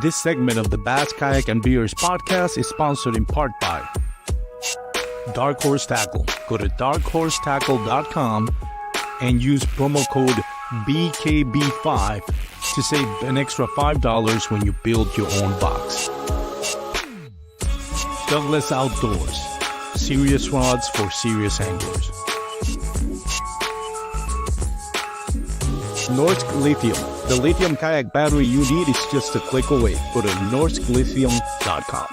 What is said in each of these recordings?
This segment of the Bass Kayak and Beers podcast is sponsored in part by Dark Horse Tackle. Go to darkhorsetackle.com and use promo code BKB5 to save an extra $5 when you build your own box. Douglas Outdoors. Serious rods for serious anglers. Norsk Lithium. The lithium kayak battery you need is just a click away. Go to norsklithium.com.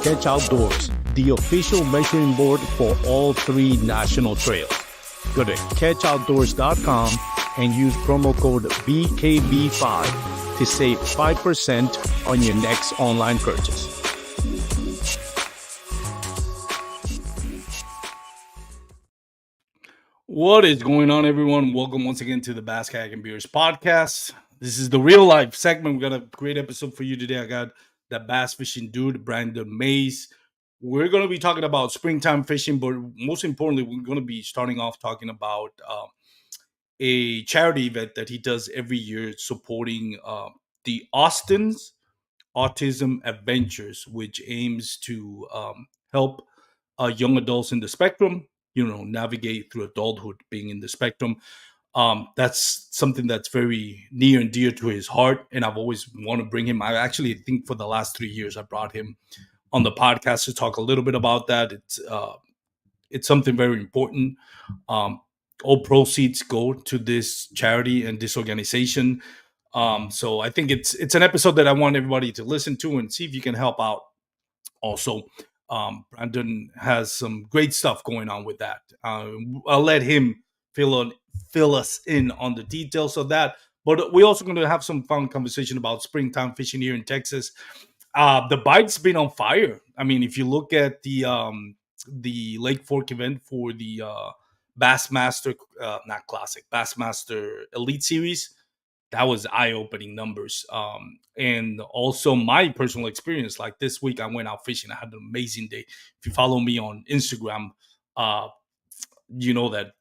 Catch Outdoors, the official measuring board for all 3 national trails. Go to catchoutdoors.com and use promo code BKB5 to save 5% on your next online purchase. What is going on, everyone? Welcome once again to the Bass Kayak and Beers podcast. This is the real life segment. We got a great episode for you today. I got the bass fishing dude, Brandon Mays. We're going to be talking about springtime fishing, but most importantly, we're going to be starting off talking about a charity event that he does every year supporting the Austen's Autism Adventures, which aims to help young adults in the spectrum, navigate through adulthood being in the spectrum. That's something that's very near and dear to his heart, and I've always wanted to bring him. I actually think for the last 3 years I brought him on the podcast to talk a little bit about that. It's something very important. All proceeds go to this charity and this organization. So I think it's an episode that I want everybody to listen to and see if you can help out. Also, Brandon has some great stuff going on with that. I'll let him fill us in on the details of that. But we're also going to have some fun conversation about springtime fishing here in Texas. The bite's been on fire. I mean, if you look at the Lake Fork event for the Bassmaster, not Classic, Bassmaster Elite Series, that was eye-opening numbers. And also my personal experience, like this week I went out fishing. I had an amazing day. If you follow me on Instagram, you know that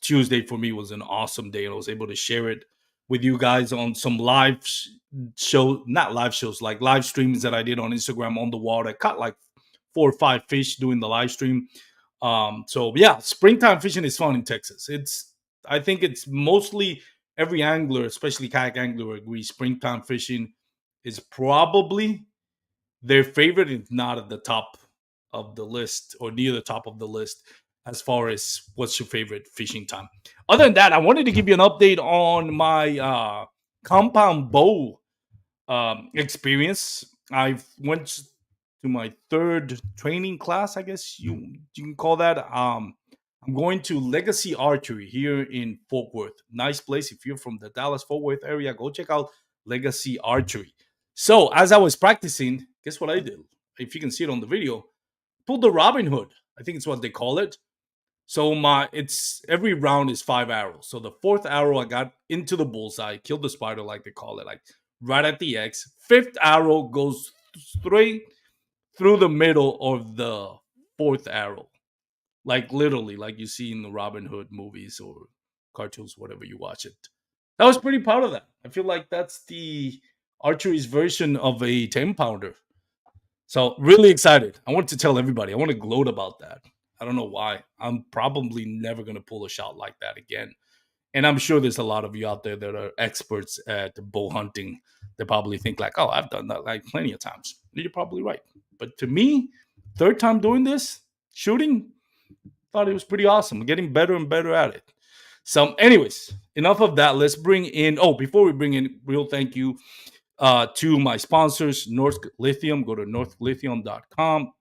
Tuesday for me was an awesome day, and I was able to share it with you guys on some live live streams that I did on Instagram on the water. I caught like 4 or 5 fish doing the live stream. So yeah, springtime fishing is fun in Texas. I think it's mostly every angler, especially kayak angler, agrees springtime fishing is probably their favorite, if not at the top of the list or near the top of the list as far as what's your favorite fishing time. Other than that, I wanted to give you an update on my compound bow experience. I went to my 3rd training class, I guess you can call that. I'm going to Legacy Archery here in Fort Worth. Nice place. If you're from the Dallas-Fort Worth area, go check out Legacy Archery. So as I was practicing, guess what I did? If you can see it on the video, pulled the Robin Hood. I think it's what they call it. So every round is 5 arrows. So the 4th arrow, I got into the bullseye, killed the spider, like they call it, like right at the X. 5th arrow goes straight through the middle of the 4th arrow. Like literally, like you see in the Robin Hood movies or cartoons, whatever you watch it. I was pretty proud of that. I feel like that's the archery's version of a 10-pounder. So really excited. I want to tell everybody. I want to gloat about that. I don't know why. I'm probably never going to pull a shot like that again. And I'm sure there's a lot of you out there that are experts at bow hunting. They probably think like, oh, I've done that like plenty of times. You're probably right. But to me, 3rd time doing this, shooting, thought it was pretty awesome. I'm getting better and better at it. So anyways, enough of that. Let's bring in, before we bring in, real thank you to my sponsors, Norsk Lithium. Go to norsklithium.com.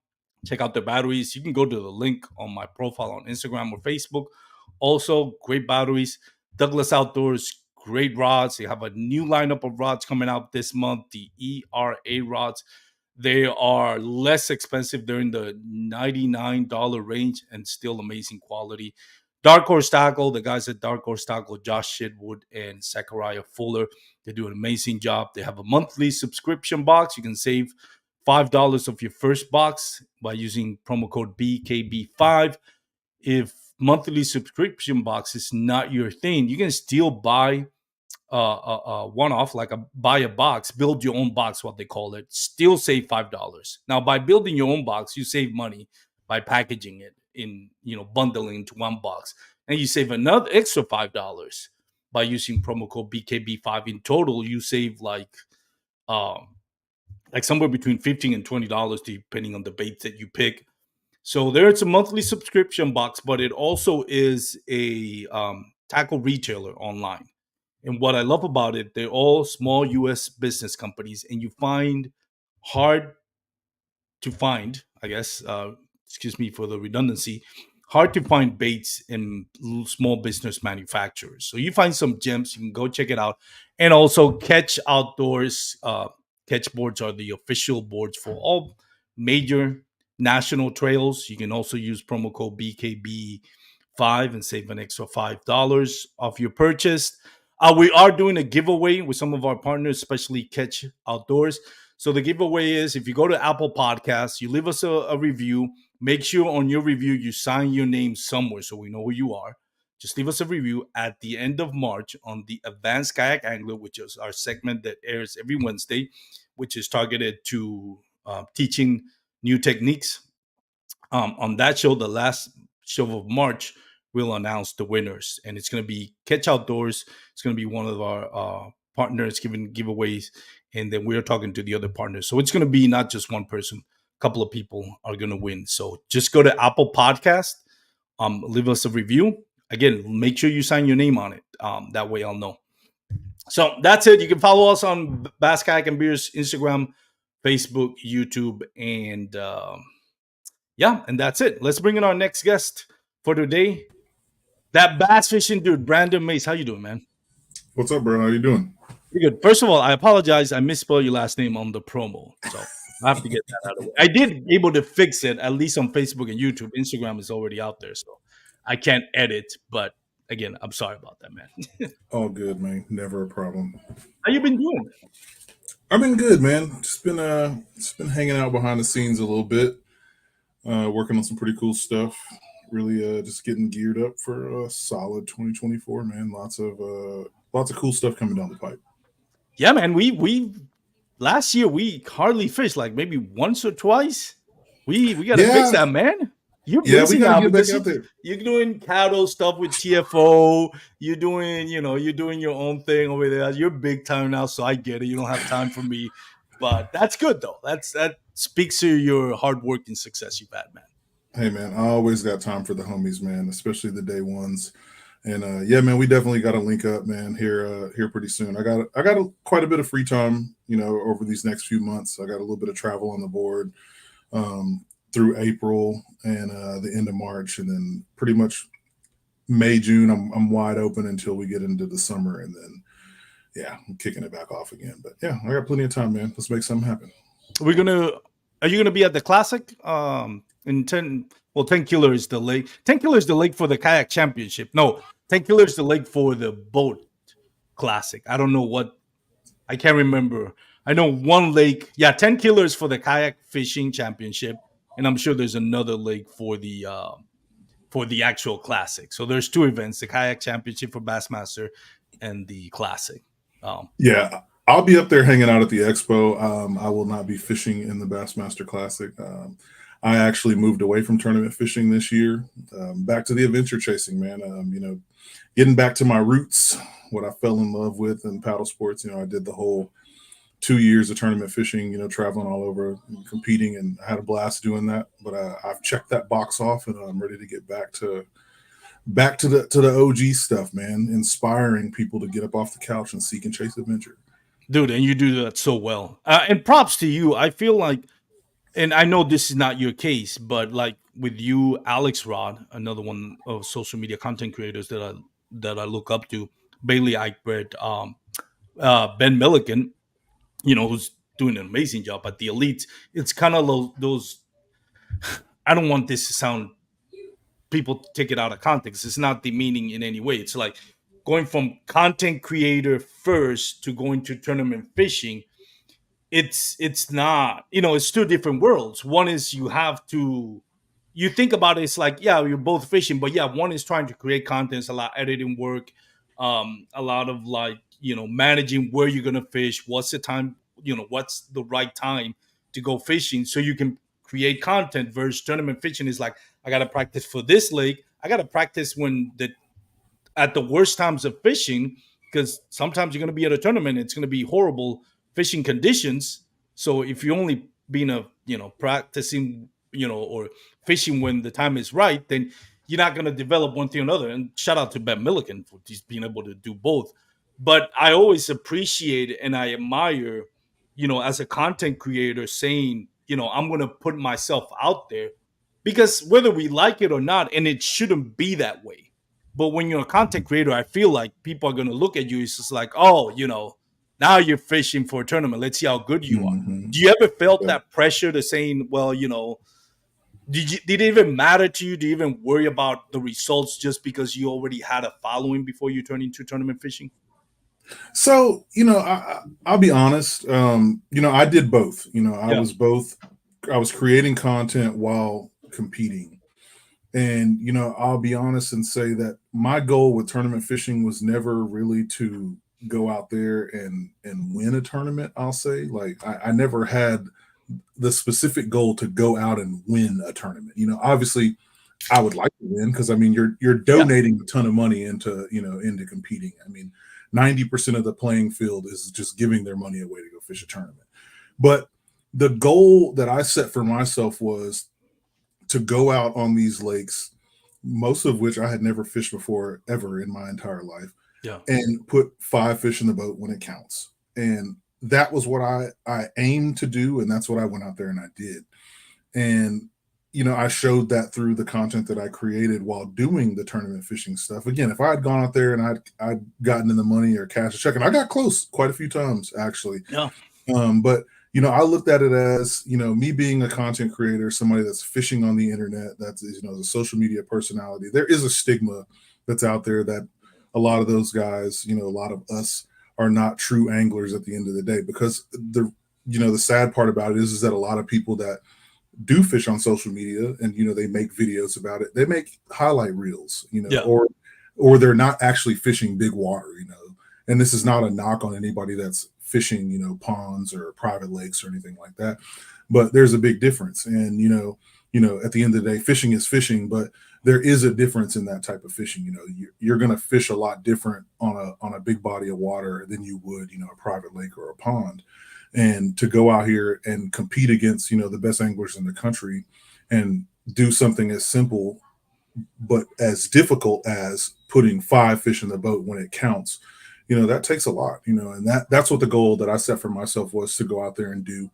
Check out their batteries. You can go to the link on my profile on Instagram or Facebook. Also, great batteries. Douglas Outdoors, great rods. They have a new lineup of rods coming out this month, the ERA rods. They are less expensive. They're in the $99 range and still amazing quality. Dark Horse Tackle, the guys at Dark Horse Tackle, Josh Shitwood and Zachariah Fuller, they do an amazing job. They have a monthly subscription box. You can save $5 of your first box by using promo code BKB5. If monthly subscription box is not your thing, you can still buy one off, like a buy a box, build your own box, what they call it, still save $5. Now, by building your own box, you save money by packaging it in, bundling into one box, and you save another extra $5 by using promo code BKB5. In total, you save um, like somewhere between $15 and $20 depending on the bait that you pick. So there's a monthly subscription box, but it also is a tackle retailer online. And what I love about it, they're all small U.S. business companies, and you find hard to find, I guess, excuse me for the redundancy, hard to find baits in small business manufacturers. So you find some gems, you can go check it out. And also, Catch Outdoors, Catch boards are the official boards for all major national trails. You can also use promo code BKB5 and save an extra $5 off your purchase. We are doing a giveaway with some of our partners, especially Catch Outdoors. So the giveaway is, if you go to Apple Podcasts, you leave us a review. Make sure on your review you sign your name somewhere so we know who you are. Just leave us a review at the end of March on the Advanced Kayak Angler, which is our segment that airs every Wednesday, which is targeted to teaching new techniques. On that show, the last show of March, we'll announce the winners, and it's going to be Catch Outdoors. It's going to be one of our partners giving giveaways, and then we're talking to the other partners. So it's going to be not just one person; a couple of people are going to win. So just go to Apple Podcast, leave us a review. Again, make sure you sign your name on it. That way, I'll know. So that's it. You can follow us on Bass Kayak and Beers Instagram, Facebook, YouTube, and yeah, and that's it. Let's bring in our next guest for today. That bass fishing dude, Brandon Mace. How you doing, man? What's up, bro? How you doing? Pretty good. First of all, I apologize. I misspelled your last name on the promo, so I have to get that out of the way. I did able to fix it, at least on Facebook and YouTube. Instagram is already out there, so I can't edit. But again, I'm sorry about that, man. All good, man. Never a problem. How you been doing? I've been good, man. Just been hanging out behind the scenes a little bit, working on some pretty cool stuff. Really, just getting geared up for a solid 2024, man. Lots of cool stuff coming down the pipe. Yeah, man. We last year we hardly fished, like maybe once or twice. We got to fix Yeah, that, man. You're yeah, we busy got to now get back because out there. you're doing cattle stuff with TFO. You're doing, you're doing your own thing over there. You're big time now, so I get it. You don't have time for me, but that's good though. That speaks to your hard work and success you've had, man. Hey, man, I always got time for the homies, man, especially the day ones. And yeah, man, we definitely got to link up, man. Here pretty soon. Quite a bit of free time, over these next few months. I got a little bit of travel on the board through April and the end of March, and then pretty much May, June. I'm wide open until we get into the summer, and then yeah, I'm kicking it back off again. But yeah, I got plenty of time, man. Let's make something happen. We're gonna. Are you gonna be at the classic? In 10. Well, 10 Killer is the lake. 10 Killer is the lake for the kayak championship. No, 10 Killer is the lake for the boat classic. I don't know what. I can't remember. I know one lake. Yeah, 10 Killers for the kayak fishing championship, and I'm sure there's another lake for the actual classic. So there's two events: the kayak championship for Bassmaster and the classic. Yeah, I'll be up there hanging out at the expo. I will not be fishing in the Bassmaster Classic. I actually moved away from tournament fishing this year, back to the adventure chasing, man. Getting back to my roots, what I fell in love with in paddle sports. I did the whole 2 years of tournament fishing, traveling all over and competing, and I had a blast doing that. But I've checked that box off, and I'm ready to get back to the OG stuff, man. Inspiring people to get up off the couch and seek and chase adventure. Dude, and you do that so well. And props to you. I feel like, and I know this is not your case, but like with you, Alex Rod, another one of social media content creators that I look up to, Bailey Eichbert, Ben Milliken, who's doing an amazing job at the elites. It's kind of those. I don't want this to sound, people take it out of context. It's not demeaning in any way. It's like going from content creator first to going to tournament fishing. It's not, it's two different worlds. One is you have to you think about it, it's like, yeah, you're both fishing, but yeah, one is trying to create content, it's a lot of editing work, a lot of like, managing where you're gonna fish, what's the time, what's the right time to go fishing so you can create content. Versus tournament fishing is like, I gotta practice for this lake, I gotta practice when the at the worst times of fishing, because sometimes you're going to be at a tournament, it's going to be horrible fishing conditions. So if you only been practicing, or fishing when the time is right, then you're not going to develop one thing or another. And shout out to Ben Milliken for just being able to do both. But I always appreciate and I admire, as a content creator, saying, I'm going to put myself out there, because whether we like it or not, and it shouldn't be that way, but when you're a content creator, I feel like people are going to look at you. It's just like, oh, now you're fishing for a tournament. Let's see how good you are. Hmm. Do you ever felt Yeah. that pressure to saying, well, did it even matter to you? Do you even worry about the results just because you already had a following before you turned into tournament fishing? So, I'll be honest. I did both. I Yeah. was both. I was creating content while competing. And, I'll be honest and say that my goal with tournament fishing was never really to go out there and win a tournament. I'll say, like, I never had the specific goal to go out and win a tournament. Obviously, I would like to win because I mean you're Yeah. donating a ton of money into competing. I mean, 90% of the playing field is just giving their money away to go fish a tournament. But the goal that I set for myself was to go out on these lakes, most of which I had never fished before ever in my entire life, Yeah. and put 5 fish in the boat when it counts. And that was what I aimed to do, and that's what I went out there and I did. And I showed that through the content that I created while doing the tournament fishing stuff. Again, if I had gone out there and I'd gotten in the money or cash a check, and I got close quite a few times actually. Yeah. But I looked at it as me being a content creator, somebody that's fishing on the internet, that's a social media personality. There is a stigma that's out there that a lot of those guys, a lot of us are not true anglers at the end of the day, because the sad part about it is that a lot of people that do fish on social media and they make videos about it, they make highlight reels, Yeah. or they're not actually fishing big water, and this is not a knock on anybody that's fishing ponds or private lakes or anything like that, but there's a big difference. And at the end of the day, fishing is fishing, but there is a difference in that type of fishing. You're going to fish a lot different on a big body of water than you would a private lake or a pond. And to go out here and compete against the best anglers in the country and do something as simple but as difficult as putting 5 fish in the boat when it counts, that takes a lot, and that's what the goal that I set for myself was to go out there and do.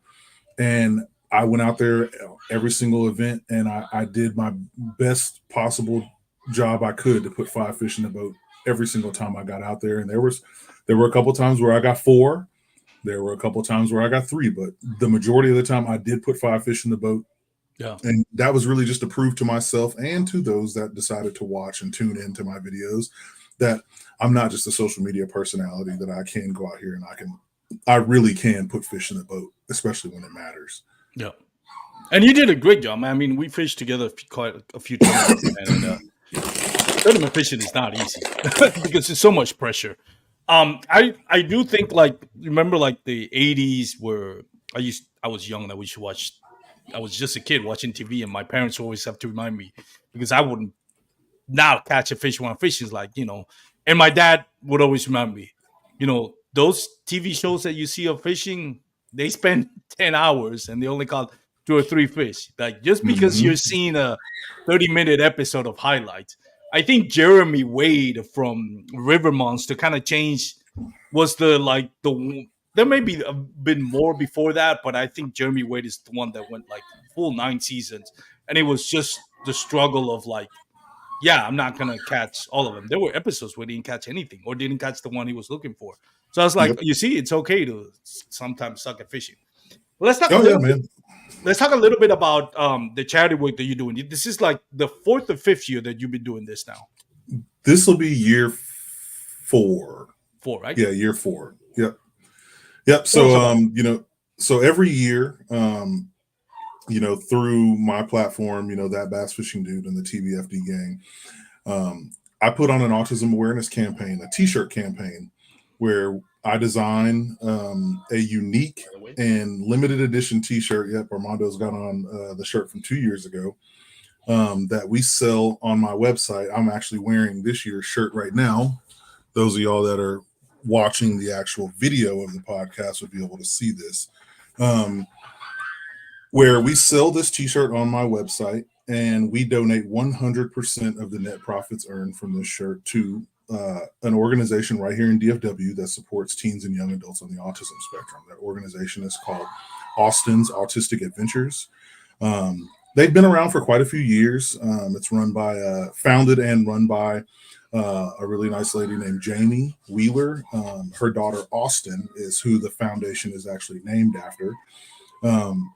And I went out there every single event, and I did my best possible job I could to put 5 fish in the boat every single time I got out there. And there were a couple times where I got 4. There were a couple times where I got 3, but the majority of the time I did put 5 fish in the boat. Yeah. And that was really just to prove to myself and to those that decided to watch and tune into my videos that I'm not just a social media personality, that I can go out here and I really can put fish in the boat, especially when it matters. Yeah. And you did a great job, man. I mean, we fished together quite a few tournaments, man, and tournament fishing is not easy because there's so much pressure. I do think, like, remember like the '80s where I was young, that we should watch. I was just a kid watching TV, and my parents always have to remind me, because I wouldn't now catch a fish when I'm fishing. Is like, and my dad would always remind me, those TV shows that you see of fishing, they spend 10 hours and they only caught 2 or 3 fish. Like, just because you're Mm-hmm. seeing a 30-minute episode of highlights. I think Jeremy Wade from River Monster kind of changed, was there may be a bit more before that, but I think Jeremy Wade is the one that went like full 9 seasons. And it was just the struggle of like, yeah, I'm not gonna catch all of them. There were episodes where he didn't catch anything or didn't catch the one he was looking for. So I was like, Yep. you see, it's okay to sometimes suck at fishing. Well, let's talk a Oh yeah, little bit. man. Let's talk a little bit about the charity work that you're doing. This is like the fourth or fifth year that you've been doing this now. This will be year 4. 4, right? Yeah, year 4. Yep. Yep. Tell us So about it. so every year, through my platform, that bass fishing dude and the TBFD gang, um, I put on an autism awareness campaign, a T-shirt campaign, where I design a unique and limited edition T-shirt. Yep, Armando's got on the shirt from 2 years ago, that we sell on my website. I'm actually wearing this year's shirt right now. Those of y'all that are watching the actual video of the podcast would be able to see this. Um, where we sell this t-shirt on my website, and we donate 100% of the net profits earned from this shirt to an organization right here in DFW that supports teens and young adults on the autism spectrum. That organization is called Austen's Autistic Adventures. They've been around for quite a few years. It's run by, founded and run by a really nice lady named Jamie Wheeler. Her daughter Austen is who the foundation is actually named after. Um,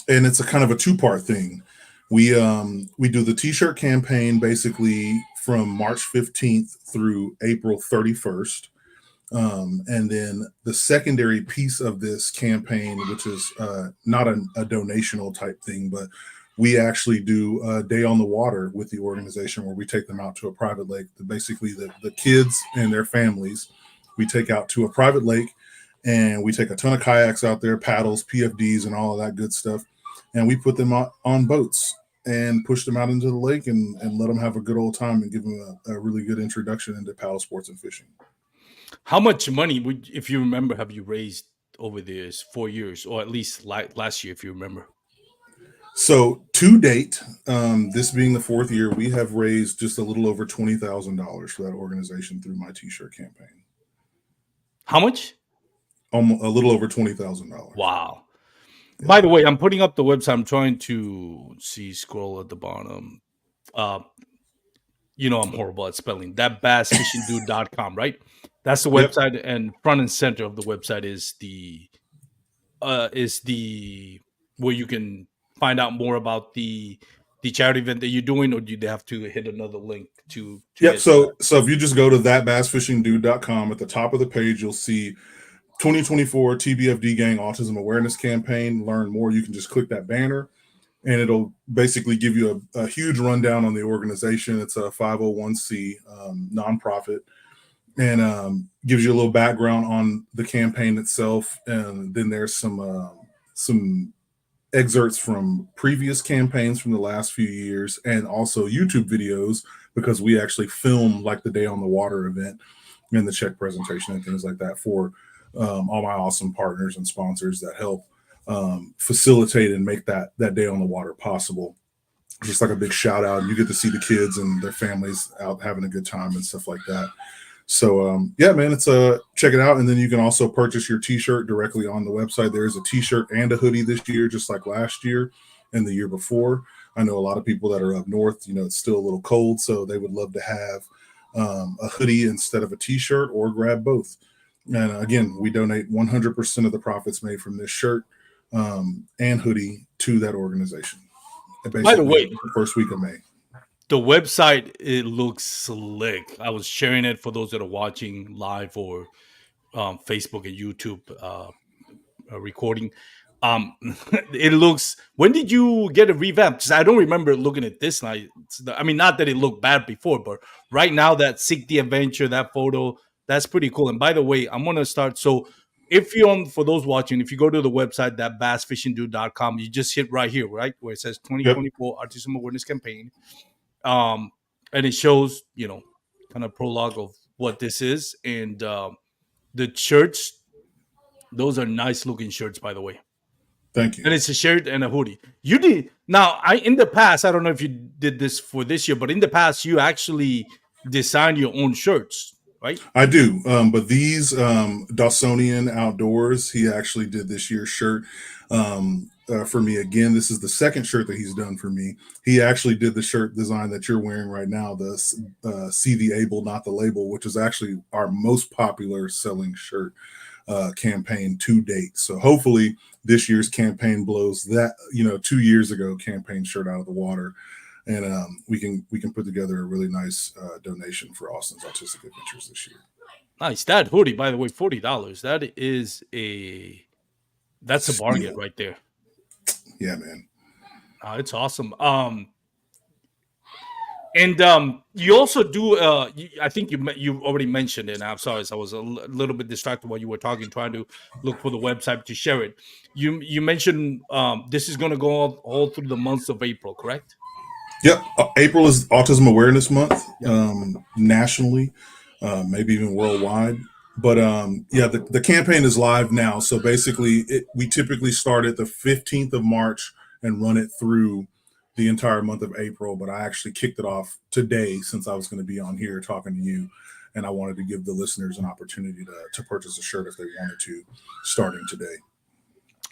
and it's a kind of a two-part thing. We do the t-shirt campaign basically from March 15th through April 31st. And then the secondary piece of this campaign, which is not a donational type thing, but we actually do a day on the water with the organization where we take them out to a private lake. Basically, the kids and their families, we take out to a private lake, and we take a ton of kayaks out there, paddles, PFDs, and all of that good stuff. And we put them on boats and push them out into the lake, and let them have a good old time and give them a really good introduction into paddle sports and fishing. How much money would, if you remember, have you raised over these 4 years, or at least last year, if you remember? So to date, this being the fourth year, we have raised just a little over $20,000 for that organization through my T-shirt campaign. How much? Almost a little over $20,000. Wow. Yeah. By the way, I'm putting up the website. I'm trying to see, scroll at the bottom. Uh, I'm horrible at spelling. That bassfishingdude.com, right? That's the Yep. website, and front and center of the website is the where you can find out more about the charity event that you're doing, or do they have to hit another link to Yep. get to that? So if you just go to thatbassfishingdude.com, at the top of the page, you'll see 2024 TBFD Gang Autism Awareness Campaign. Learn more. You can just click that banner, and it'll basically give you a huge rundown on the organization. It's a 501c nonprofit, and gives you a little background on the campaign itself. And then there's some excerpts from previous campaigns from the last few years, and also YouTube videos, because we actually film like the Day on the Water event and the check presentation and things like that for all my awesome partners and sponsors that help facilitate and make that Day on the Water possible. Just like a big shout out. You get to see the kids and their families out having a good time and stuff like that. So yeah, man, it's check it out. And then you can also purchase your t-shirt directly on the website. There is a t-shirt and a hoodie this year, just like last year and the year before. I know a lot of people that are up north, it's still a little cold, so they would love to have a hoodie instead of a t-shirt, or grab both. And again, we donate 100% of the profits made from this shirt and hoodie to that organization. By the Basically, way, the first week of May. the website, it looks slick. I was sharing it for those that are watching live, or Facebook and YouTube recording. Um, it looks. When did you get it revamped? 'Cause I don't remember looking at this night. I mean, not that it looked bad before, but right now, that Seek the Adventure, that photo, that's pretty cool. And by the way, I'm gonna start. So if you're on, for those watching, if you go to the website, that bassfishingdude.com, you just hit right here, right where it says Yep. 2024 Autism Awareness Campaign. um and it shows, kind of prologue of what this is. And the shirts, those are nice looking shirts, by the way. Thank you. And it's a shirt and a hoodie. You did, now, I in the past, I don't know if you did this for this year, but in the past you actually designed your own shirts, right? I do. But these Dawsonian Outdoors, he actually did this year's shirt for me. Again, this is the second shirt that he's done for me. He actually did the shirt design that you're wearing right now, the See the Able, Not the Label, which is actually our most popular selling shirt campaign to date. So hopefully this year's campaign blows that 2 years ago campaign shirt out of the water, and we can put together a really nice donation for Austen's Autistic Adventures this year. Nice. That hoodie, by the way, $40. That's a bargain Steal. right there. Yeah, man. It's awesome. And you also do. I think you already mentioned it. And I'm sorry, so I was little bit distracted while you were talking, trying to look for the website to share it. You mentioned this is going to go all through the months of April, correct? Yep. April is Autism Awareness Month Yep. nationally, maybe even worldwide. But yeah, the campaign is live now. So basically, we typically start at the 15th of March and run it through the entire month of April. But I actually kicked it off today since I was going to be on here talking to you. And I wanted to give the listeners an opportunity to purchase a shirt if they wanted to, starting today.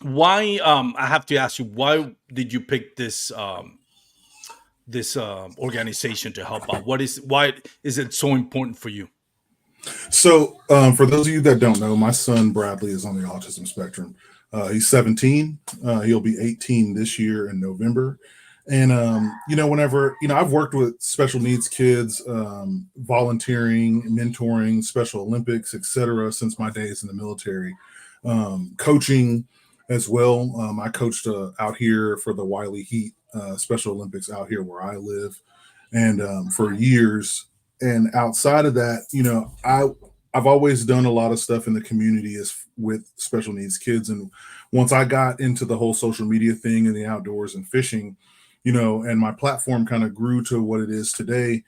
Why? I have to ask you, why did you pick this organization to help out? Why is it so important for you? So, for those of you that don't know, my son Bradley is on the autism spectrum. He's 17. He'll be 18 this year in November. And whenever I've worked with special needs kids, volunteering, mentoring, Special Olympics, etc., since my days in the military, coaching as well. I coached out here for the Wiley Heat Special Olympics out here where I live, and for years. And outside of that, I've always done a lot of stuff in the community as with special needs kids. And once I got into the whole social media thing and the outdoors and fishing, and my platform kind of grew to what it is today,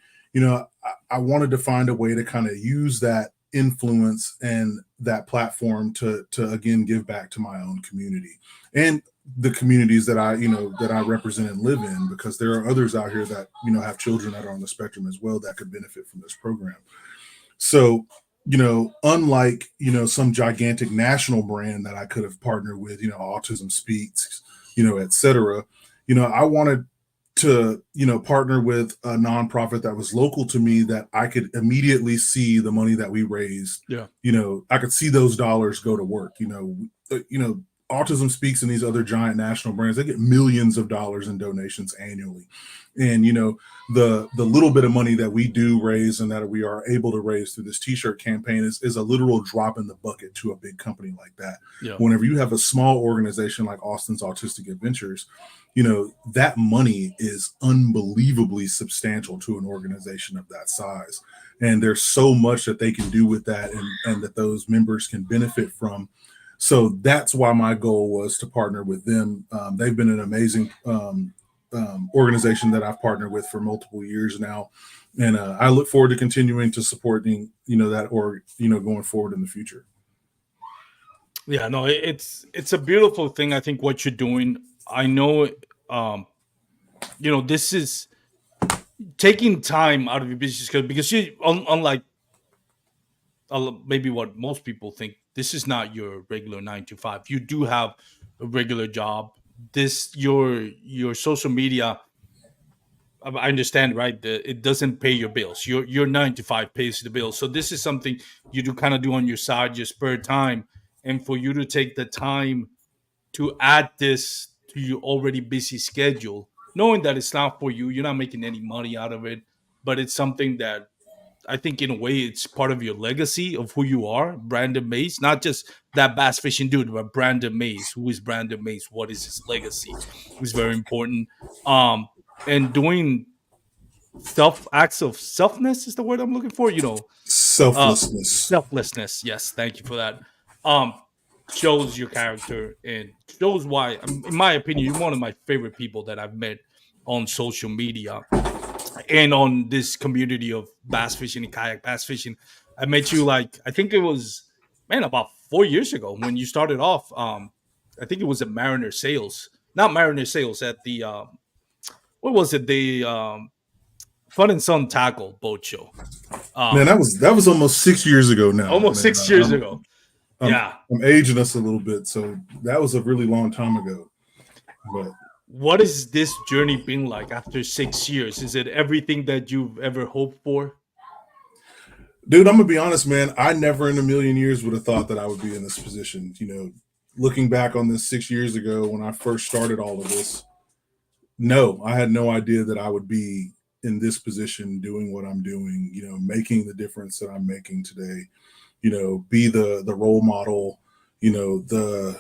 I wanted to find a way to kind of use that influence and that platform to again give back to my own community and the communities that I represent and live in, because there are others out here that have children that are on the spectrum as well that could benefit from this program. So, unlike, some gigantic national brand that I could have partnered with, Autism Speaks, et cetera, I wanted to, partner with a nonprofit that was local to me that I could immediately see the money that we raised. Yeah. I could see those dollars go to work, Autism Speaks and these other giant national brands, they get millions of dollars in donations annually. And the little bit of money that we do raise and that we are able to raise through this t-shirt campaign is a literal drop in the bucket to a big company like that. Yeah. Whenever you have a small organization like Austen's Autistic Adventures, that money is unbelievably substantial to an organization of that size. And there's so much that they can do with that, and that those members can benefit from. So that's why my goal was to partner with them. They've been an amazing organization that I've partnered with for multiple years now, and I look forward to continuing to supporting that, or going forward in the future. Yeah, no, it's a beautiful thing. I think what you're doing. I know, this is taking time out of your business schedule, because unlike maybe what most people think, this is not your regular 9 to 5. You do have a regular job. This your social media. I understand, right? It doesn't pay your bills. Your 9 to 5 pays the bills. So this is something you do kind of do on your side, your spare time, and for you to take the time to add this to your already busy schedule, knowing that it's not for you, you're not making any money out of it, but it's something that I think in a way it's part of your legacy of who you are, Brandon Mays. Not just that bass fishing dude, but Brandon Mays. Who is Brandon Mays? What is his legacy? Is very important. Um, and doing acts of selfness is the word I'm looking for. Uh, Selflessness. selflessness. Yes, thank you for that. Um, shows your character and shows why, in my opinion, you're one of my favorite people that I've met on social media and on this community of bass fishing and kayak bass fishing. I met you, like, I think it was, man, about 4 years ago when you started off. I think it was at Mariner Sales, not Mariner Sales, at the what was it? The Fun and Sun Tackle boat show. Man, Um, that was almost 6 years ago now, almost man. 6 years ago. I'm Yeah. I'm aging us a little bit, so that was a really long time ago. But What has this journey been like after 6 years? Is it everything that you've ever hoped for? dude, I'm gonna be honest, man. I never in a million years would have thought that I would be in this position. Looking back on this 6 years ago when I first started all of this, no, I had no idea that I would be in this position doing what I'm doing, making the difference that I'm making today, be the role model, the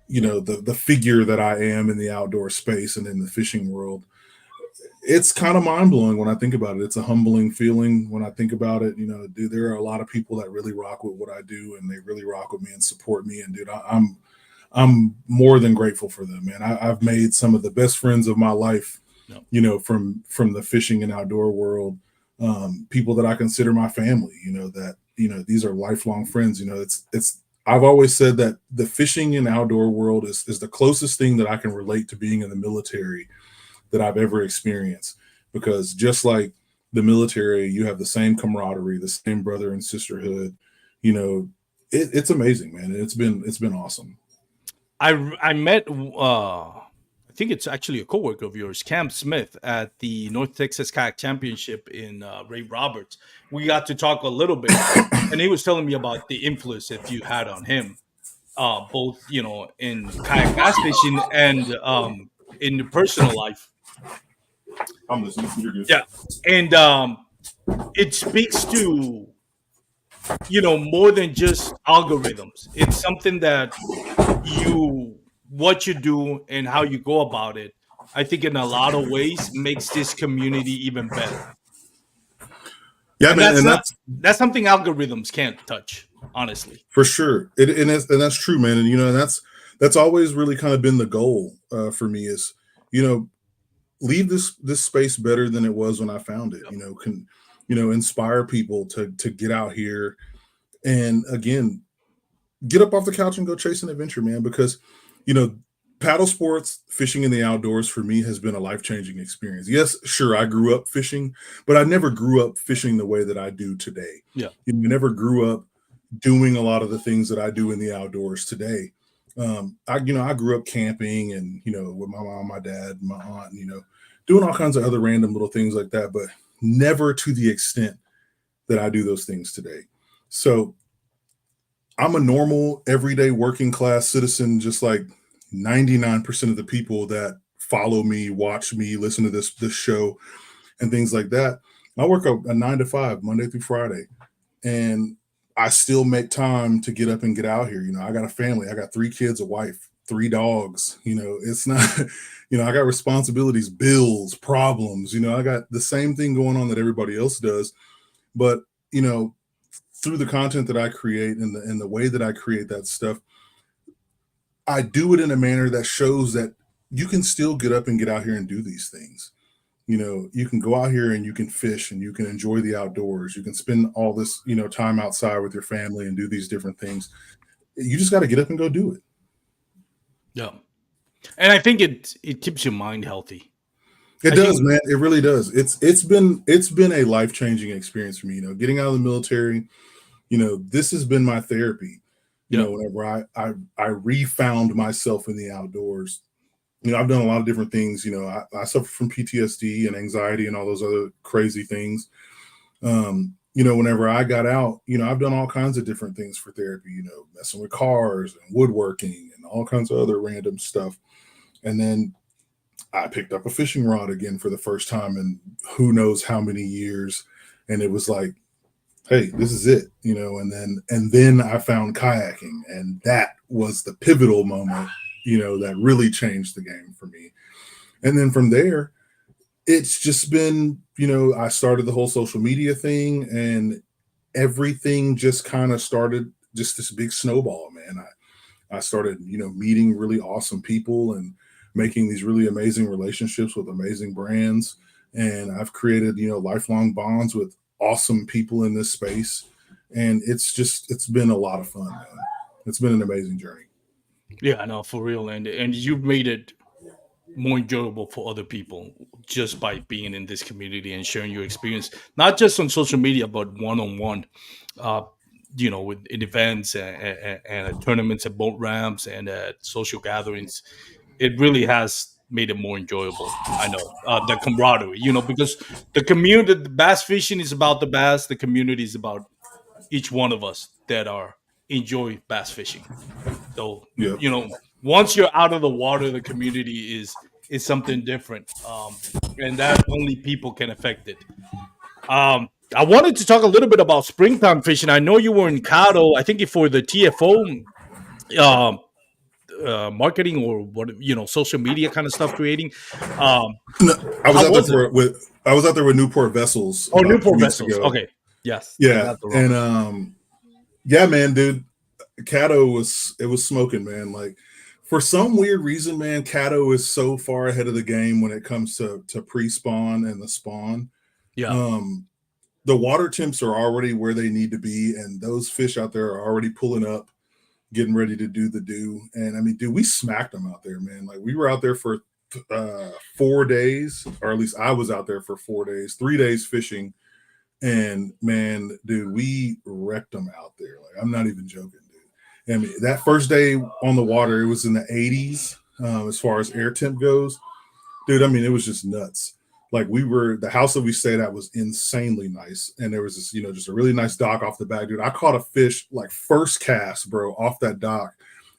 the figure that I am in the outdoor space and in the fishing world. It's kind of mind blowing when I think about it. It's a humbling feeling when I think about it. Dude, there are a lot of people that really rock with what I do, and they really rock with me and support me. And dude, I'm more than grateful for them, man. I've made some of the best friends of my life, No. from the fishing and outdoor world. People that I consider my family. That these are lifelong friends. It's. I've always said that the fishing and outdoor world is the closest thing that I can relate to being in the military that I've ever experienced. Because just like the military, you have the same camaraderie, the same brother and sisterhood. You know, it's amazing, man. It's been awesome. I met I think it's actually a coworker of yours, Cam Smith, at the North Texas Kayak Championship in Ray Roberts. We got to talk a little bit, and he was telling me about the influence that you had on him, both in kayak bass fishing and in the personal life. I'm listening. You're good. Yeah, and it speaks to more than just algorithms. It's something that what you do and how you go about it, I think in a lot of ways makes this community even better. Yeah, And man, that's and not that's that's something algorithms can't touch, honestly. for sure. And that's true, man. And that's always really kind of been the goal for me is you know leave this space better than it was when I found it. Yep. Can inspire people to get out here and again get up off the couch and go chase an adventure, man. Because you know paddle sports, fishing in the outdoors for me has been a life changing experience. Yes, sure, I grew up fishing, but I never grew up fishing the way that I do today. Yeah. I never grew up doing a lot of the things that I do in the outdoors today. I grew up camping and with my mom, my dad, my aunt, doing all kinds of other random little things like that, but never to the extent that I do those things today. So I'm a normal, everyday working class citizen, just like 99% of the people that follow me, watch me, listen to this show, and things like that. I work a 9 to 5, Monday through Friday, and I still make time to get up and get out here. I got a family. I got 3 kids, a wife, 3 dogs. It's not. I got responsibilities, bills, problems. I got the same thing going on that everybody else does, but you know through the content that I create and the way that I create that stuff, I do it in a manner that shows that you can still get up and get out here and do these things. You can go out here and you can fish and you can enjoy the outdoors. You can spend all this, time outside with your family and do these different things. You just got to get up and go do it. Yeah. And I think it keeps your mind healthy. It I does, think. man. It really does. It's been a life changing experience for me. Getting out of the military. This has been my therapy. Yeah. Whenever I refound myself in the outdoors. I've done a lot of different things. I suffer from PTSD and anxiety and all those other crazy things. Whenever I got out, I've done all kinds of different things for therapy, messing with cars and woodworking and all kinds of other random stuff. And then I picked up a fishing rod again for the first time in who knows how many years. And it was like, hey, this is it, and then I found kayaking, and that was the pivotal moment, that really changed the game for me. And then from there, it's just been, I started the whole social media thing, and everything just kind of started just this big snowball, man. I started, meeting really awesome people and making these really amazing relationships with amazing brands. And I've created, lifelong bonds with awesome people in this space. And it's been a lot of fun, man. It's been an amazing journey. Yeah, I know, for real. And you've made it more enjoyable for other people just by being in this community and sharing your experience, not just on social media, but one on one. With in events and at tournaments at boat ramps and at social gatherings, it really has made it more enjoyable. I know the camaraderie, because the community, the bass fishing is about the bass. The community is about each one of us that are enjoy bass fishing. So Yep. once you're out of the water, the community is something different, and that only people can affect it. I wanted to talk a little bit about springtime fishing. I know you were in Cado, I think for the TFO um, marketing or what, social media kind of stuff creating. Um, No, I was how out there was it? for with I was out there with Newport Vessels Oh, about two Newport weeks vessels. ago. Okay, yes, I Yeah, got the wrong. and yeah, man, dude, Cato was smoking, man. Like for some weird reason, man, Cato is so far ahead of the game when it comes to pre-spawn and the spawn. Yeah, Um, the water temps are already where they need to be, and those fish out there are already pulling up, getting ready to do the do. And I mean, dude, we smacked them out there, man. Like we were out there for 4 days, or at least I was out there for 4 days, 3 days fishing. And man, dude, we wrecked them out there. Like I'm not even joking, dude. I mean, that first day on the water, it was in the 80s as far as air temp goes, dude. I mean, it was just nuts. Like the house that we stayed at was insanely nice, and there was this, just a really nice dock off the back, dude. I caught a fish like first cast, bro, off that dock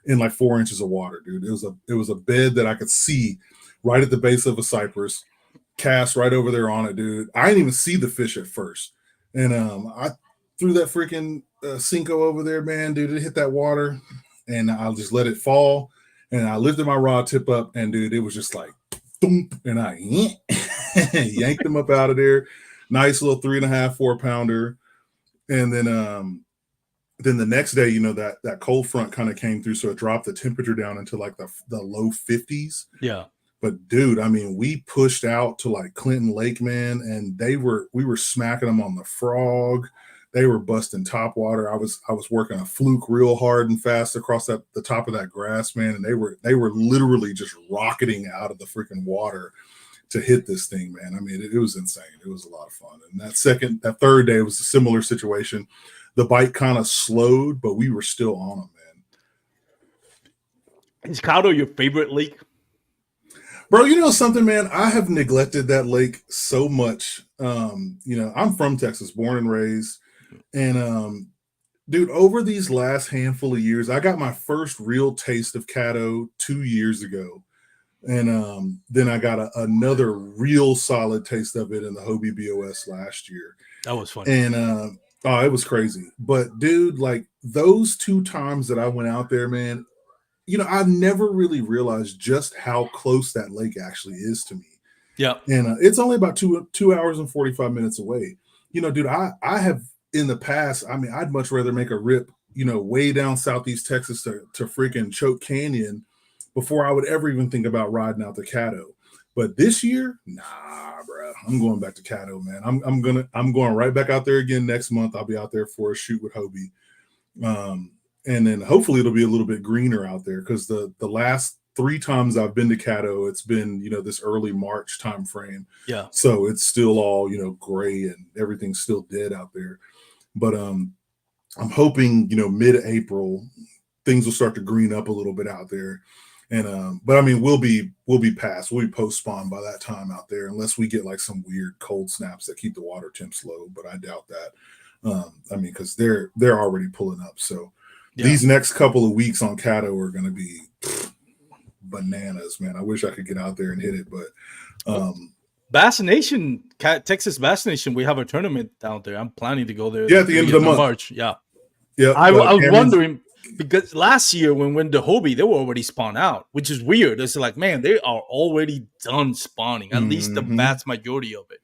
in like 4 inches of water, dude. It was a bed that I could see right at the base of a cypress, cast right over there on it, dude. I didn't even see the fish at first, and I threw that freaking Cinco over there, man, dude. It hit that water, and I just let it fall, and I lifted my rod tip up, and dude, it was just like, thump, and I yanked them up out of there. Nice little 3.5, 4 pounder, and then the next day, that cold front kind of came through, so it dropped the temperature down into like the low 50s. yeah. But dude, I mean, we pushed out to like Clinton Lake, man, and we were smacking them on the frog. They were busting top water. I was working a fluke real hard and fast across the top of that grass, man, and they were literally just rocketing out of the freaking water to hit this thing, man. I mean, it was insane. It was a lot of fun. And that third day was a similar situation. The bite kind of slowed, but we were still on them, man. Is Cado your favorite lake? Bro, you know something, man? I have neglected that lake so much. I'm from Texas, born and raised. And dude, over these last handful of years, I got my first real taste of Caddo 2 years ago. And then I got another real solid taste of it in the Hobie BOS last year. That was funny. And oh, it was crazy. But dude, like those 2 times that I went out there, man, I've never really realized just how close that lake actually is to me. Yeah, And it's only about 2 hours and 45 minutes away. Dude, I have in the past, I mean, I'd much rather make a rip, way down Southeast Texas to freaking Choke Canyon before I would ever even think about riding out to Caddo. But this year, nah, bro, I'm going back to Caddo, man. I'm going right back out there again next month. I'll be out there for a shoot with Hobie. And then hopefully it'll be a little bit greener out there, because the last 3 times I've been to Caddo, it's been this early March time frame, yeah. so it's still all gray and everything's still dead out there. But I'm hoping mid-April things will start to green up a little bit out there. And but I mean we'll be post spawn by that time out there, unless we get like some weird cold snaps that keep the water temps low, but I doubt that. I mean, because they're already pulling up. So Yeah. these next couple of weeks on Caddo are going to be bananas, man. I wish I could get out there and hit it, but Bass Nation, Texas Bass Nation, we have a tournament down there. I'm planning to go there yeah, the at the end of the 30th of month. March. Yeah. Yeah, I was Cameron's. wondering, because last year when we went to Hobie, they were already spawned out, which is weird. It's like, man, they are already done spawning, at least the Mhm. vast majority of it.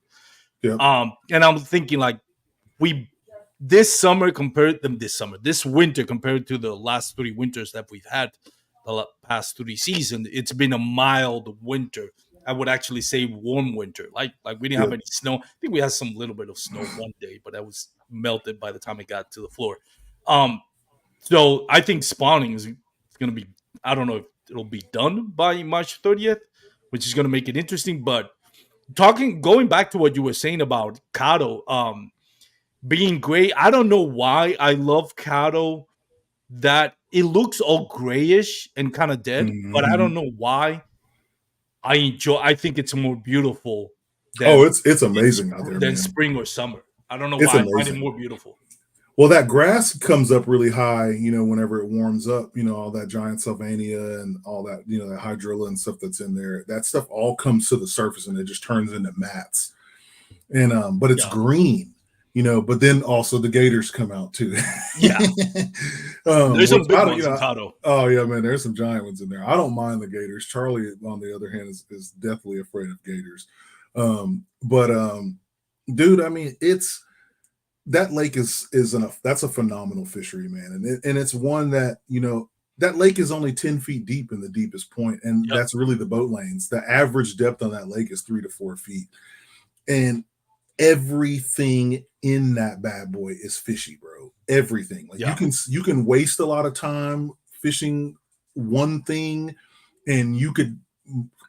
Yep. And I'm thinking like we this this winter compared to the last 3 winters that we've had, the past 3 seasons, it's been a mild winter. I would actually say warm winter. Like we didn't have Yep. any snow. I think we had some little bit of snow one day, but that was melted by the time it got to the floor. Um, so I think spawning is going to be. I don't know if it'll be done by March 30th, which is going to make it interesting. But going back to what you were saying about Kato, being gray. I don't know why I love Kato. That it looks all grayish and kind of dead, but I don't Mhm. know why I enjoy. I think it's more beautiful Oh, than it's amazing out there, than man. spring or summer. I don't know It's why I find it amazing. more beautiful. Well, that grass comes up really high, whenever it warms up, all that giant Sylvania and all that, that hydrilla and stuff that's in there. That stuff all comes to the surface and it just turns into mats. And but it's Yeah, green. but then also the gators come out too. Yeah, there's Which some big I don't, ones in Cabo. oh yeah, man, there's some giant ones in there. I don't mind the gators. Charlie, on the other hand, is deathly afraid of gators. But dude, I mean, it's that lake is that's a phenomenal fishery, man, and it's one that that lake is only 10 feet deep in the deepest point, and Yep. that's really the boat lanes. The average depth on that lake is 3 to 4 feet, and everything in that bad boy is fishy, bro. Everything. Like Yeah. you can waste a lot of time fishing one thing, and you could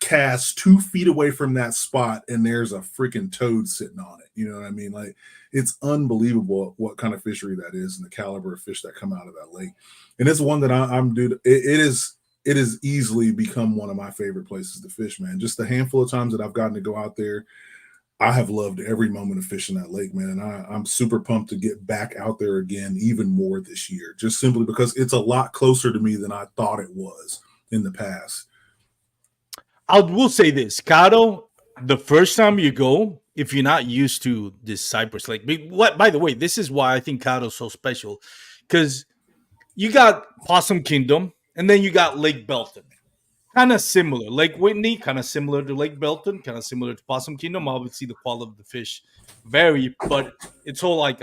cast 2 feet away from that spot and there's a freaking toad sitting on it. You know what I mean? Like, it's unbelievable what kind of fishery that is and the caliber of fish that come out of that lake. And it's one that I'm dude, it has easily become one of my favorite places to fish, man. Just the handful of times that I've gotten to go out there, I have loved every moment of fishing that lake, man. And I'm super pumped to get back out there again, even more this year, just simply because it's a lot closer to me than I thought it was in the past. I will say this, Cado, the first time you go, if you're not used to this Cypress Lake, what by the way, this is why I think Cado's so special. Because you got Possum Kingdom, and then you got Lake Belton. Kind of similar. Lake Whitney, kind of similar to Lake Belton, kind of similar to Possum Kingdom. Obviously, the quality of the fish vary, but it's all like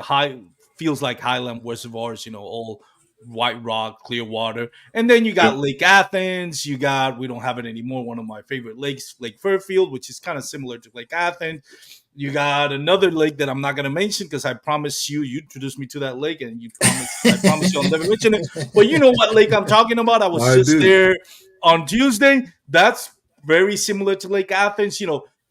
feels like highland reservoirs, all white rock, clear water. And then you got Yep. Lake Athens. We don't have it anymore. One of my favorite lakes, Lake Fairfield, which is kind of similar to Lake Athens. You got another lake that I'm not going to mention because I promised you introduced me to that lake, and I promise you I'll never mention it. But you know what lake I'm talking about? I was I just do. there on Tuesday. That's very similar to Lake Athens.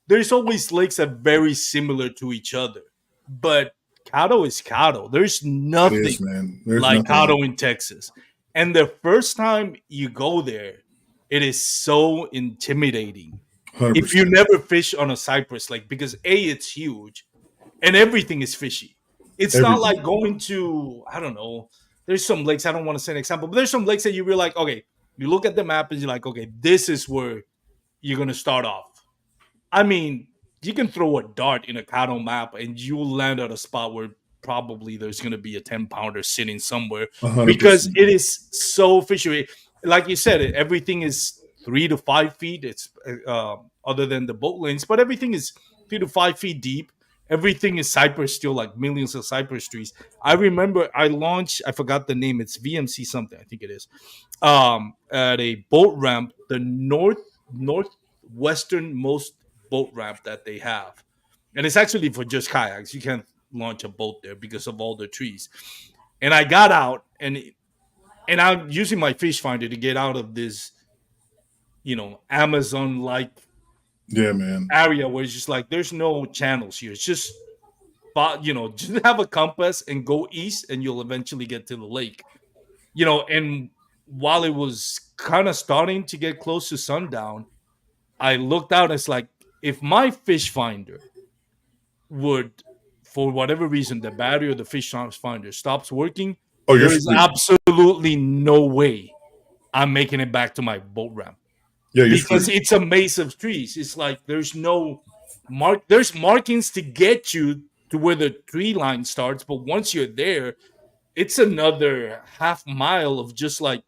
There's always lakes that are very similar to each other, but Cado is Cado. There's It nothing is, man. There's like nothing like Cado in Texas. And the first time you go there, it is so intimidating. it. 100. If you percent never fish on a cypress lake, because it's huge and everything is fishy. It's not like Everything. going to, I don't know, there's some lakes, I don't want to say an example, but there's some lakes that you realize, okay, you look at the map and you're like, okay, this is where you're going to start off. I mean, you can throw a dart in a cattle map and you'll land at a spot where probably there's going to be a 10-pounder sitting somewhere A hundred because percent. it is so fishy. Like you said, everything is 3 to 5 feet. It's other than the boat lanes, but everything is 3 to 5 feet deep. Everything is cypress, still like millions of cypress trees. I remember I launched, I forgot the name, it's VMC something, I think it is, at a boat ramp, the northwesternmost boat ramp that they have, and it's actually for just kayaks. You can't launch a boat there because of all the trees. And I got out, and I'm using my fish finder to get out of this, Amazon like Yeah, man. area where it's just like there's no channels here. It's just, but just have a compass and go east, and you'll eventually get to the lake. And while it was kind of starting to get close to sundown, I looked out. It's like if my fish finder would, for whatever reason, the battery or the fish finder stops working, Oh, you're there is screwed. absolutely no way I'm making it back to my boat ramp Yeah, you're because screwed. it's a maze of trees. It's like there's no there's markings to get you to where the tree line starts, but once you're there, it's another half mile of just like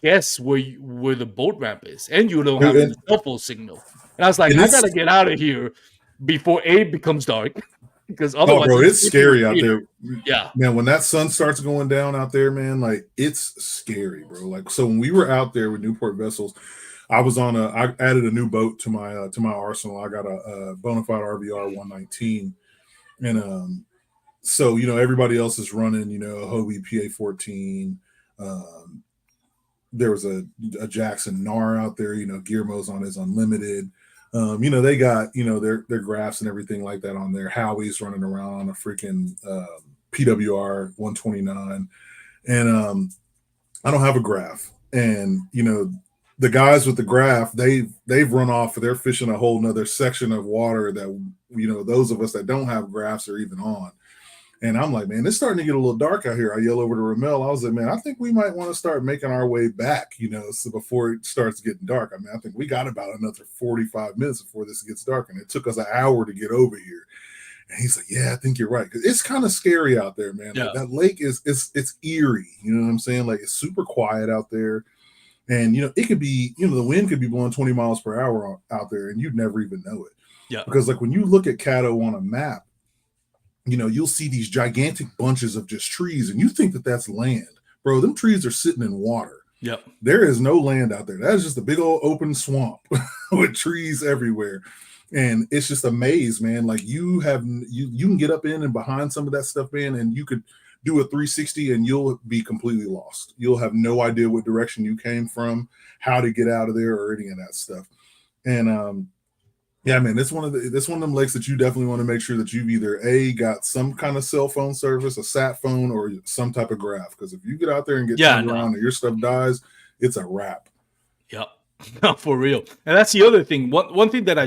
guess where the boat ramp is, and you don't Dude, have any cell phone signal. And I was like, and I gotta it's get out of here before it becomes dark, because oh, otherwise bro, it's it's sleeping with scary out Peter. there, Yeah, man. When that sun starts going down out there, man, like it's scary, bro. Like, so when we were out there with Newport Vessels, I added a new boat to my arsenal. I got a bona fide RVR 119, and so everybody else is running a Hobie PA 14. Um, there was a Jackson Nar out there. Gearmo's on his Unlimited. They got their graphs and everything like that on there. Howie's running around on a freaking PWR 129, and I don't have a graph. And the guys with the graph, they've run off. They're fishing a whole nother section of water that those of us that don't have graphs are even on. And I'm like, man, it's starting to get a little dark out here. I yell over to Ramel. I was like, man, I think we might want to start making our way back, so before it starts getting dark. I mean, I think we got about another 45 minutes before this gets dark. And it took us an hour to get over here. And he's like, yeah, I think you're right. 'Cause it's kind of scary out there, man. Like Yeah, that lake is it's eerie. You know what I'm saying? Like it's super quiet out there. And it could be, the wind could be blowing 20 miles per hour out there, and you'd never even know it. yeah, Because like when you look at Caddo on a map, you'll see these gigantic bunches of just trees, and you think that that's land. Bro, them trees are sitting in water. yeah, There is no land out there. That is just a big old open swamp with trees everywhere. And it's just a maze, man. Like you can get up in and behind some of that stuff, man, and you could do a 360 and you'll be completely lost. You'll have no idea what direction you came from, how to get out of there, or any of that stuff. And yeah, man, it's one of them lakes that you definitely want to make sure that you've either got some kind of cell phone service, a sat phone, or some type of graph. Because if you get out there and get yeah. turned No, around and your stuff dies, it's a wrap. yeah, no, for real. And that's the other thing. One thing that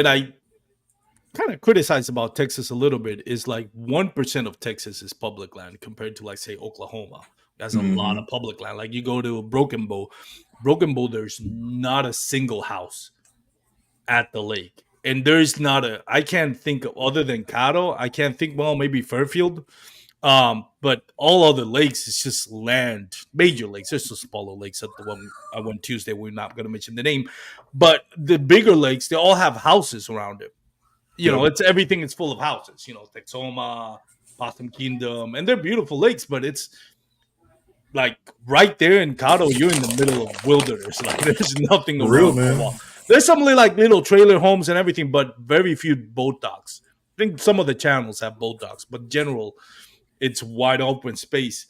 I kind of criticize about Texas a little bit is like 1% of Texas is public land compared to like say Oklahoma. That's a lot of Hmm. public land. Like you go to Broken Bow, there's not a single house at the lake. And there's not a I can't think of other than Caddo, I can't think well maybe Fairfield. But all other lakes is just land, major lakes. There's some smaller lakes at the one I went Tuesday. We're not gonna mention the name. But the bigger lakes, they all have houses around it. Yep. It's everything is full of houses, Texoma, Possum Kingdom, and they're beautiful lakes, but it's like right there in Cado, you're in the middle of wilderness. Like there's nothing For real, around for a man. while. There's some like little trailer homes and everything, but very few boat docks. I think some of the channels have boat docks, but general, it's wide open space.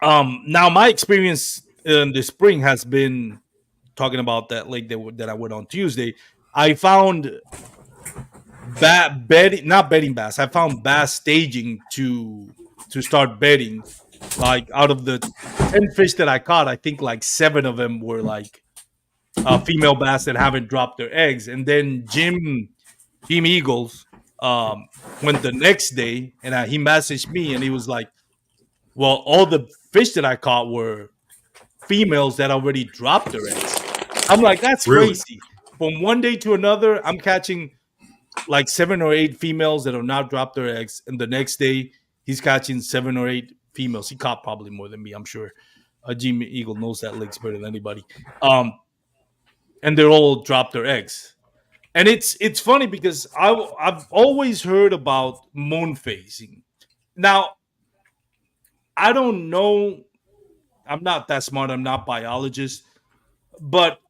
Now my experience in the spring has been talking about that lake that I went on Tuesday. I found bedding, not bedding bass. I found bass staging to start bedding. Like out of the 10 fish that I caught, I think like seven of them were like female bass that haven't dropped their eggs. And then Jim Eagles went the next day, and he messaged me, and he was like, "Well, all the fish that I caught were females that already dropped their eggs." I'm like, "That's Really. crazy." From one day to another, I'm catching like 7 or 8 females that have not dropped their eggs, and the next day he's catching 7 or 8 females. He caught probably more than me, I'm sure. Jim Eagle knows that lakes better than anybody. And they're all dropped their eggs. And it's funny because I've always heard about moon phasing. Now I don't know. I'm not that smart. I'm not biologist, but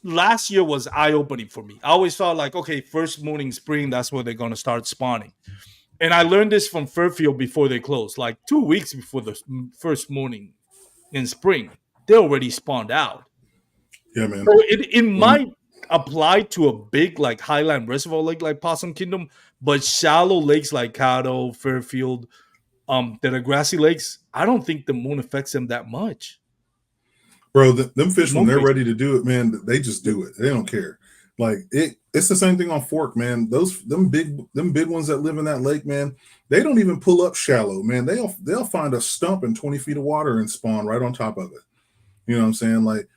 last year was eye opening for me. I always thought like, okay, first moon in spring, that's where they're gonna start spawning. And I learned this from Fairfield before they closed, like 2 weeks before the first morning in spring, they already spawned out. Yeah, man. So it When might apply to a big like highland reservoir lake like Possum Kingdom, but shallow lakes like Caddo, Fairfield, that are grassy lakes, I don't think the moon affects them that much. Bro, them fish when Moon they're phase. ready to do it, man, they just do it. They don't care. Like it's the same thing on Fork, man. Them big ones that live in that lake, man, they don't even pull up shallow, man. They'll find a stump in 20 feet of water and spawn right on top of it. You know what I'm saying? Like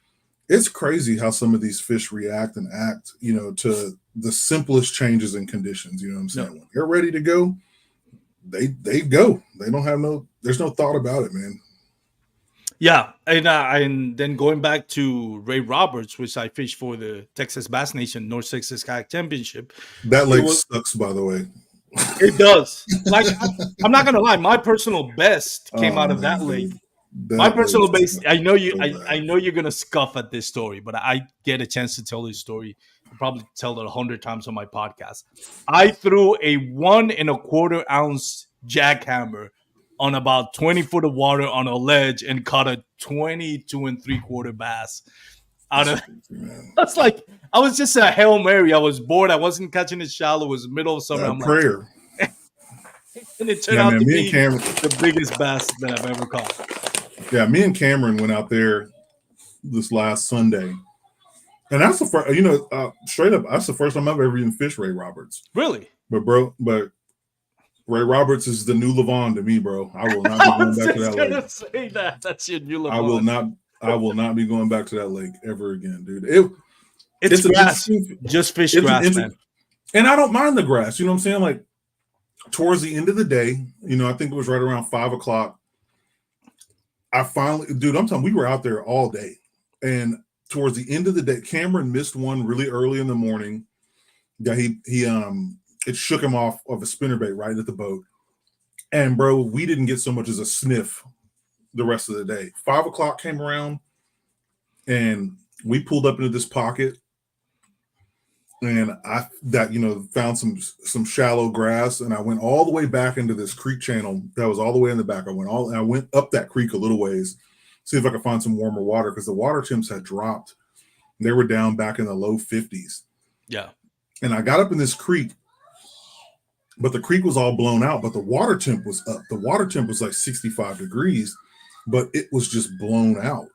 it's crazy how some of these fish react and act, to the simplest changes in conditions. You know what I'm saying? No. When they're ready to go, they go. They don't have there's no thought about it, man. Yeah, and then going back to Ray Roberts, which I fished for the Texas Bass Nation North Texas Kayak Championship, That it lake was sucks, by the way. it does. Like I'm not gonna lie, my personal best came Oh out of that man, lake. dude, My that lake personal base. sucks I know you. so I bad. know you're gonna scoff at this story, but I get a chance to tell this story. I'll probably tell it 100 times on my podcast. I threw a 1.25 ounce jackhammer on about 20 foot of water on a ledge and caught a 22 and 3/4 bass. Out That's of crazy, man. that's like I was just a hail mary. I was bored. I wasn't catching it shallow. It was the middle of summer. I'm like, Prayer. and it turned Yeah, out man. to Me and be Cameron. the biggest bass that I've ever caught. Yeah, me and Cameron went out there this last Sunday, and that's the first. Straight up, that's the first time I've ever even fished Ray Roberts. Really? But Ray Roberts is the new Levon to me, bro. I will not be I going was back to just that lake. gonna say that. That's your new I will LeBron. not. I will not be going back to that lake ever again, dude. It's It's an grass. interesting. Just fish It's an grass, inter- man. And I don't mind the grass. You know what I'm saying? Like towards the end of the day, I think it was right around 5 o'clock. I finally, dude, I'm telling you, we were out there all day. And towards the end of the day, Cameron missed one really early in the morning. Yeah, it shook him off of a spinnerbait right at the boat. And bro, we didn't get so much as a sniff the rest of the day. 5 o'clock came around and we pulled up into this pocket, and I that found some shallow grass, and I went all the way back into this creek channel that was all the way in the back. I went up that creek a little ways, see if I could find some warmer water, because the water temps had dropped. They were down back in the low 50s. Yeah. And I got up in this creek, but the creek was all blown out, but the water temp was up. The water temp was like 65 degrees, but it was just blown out.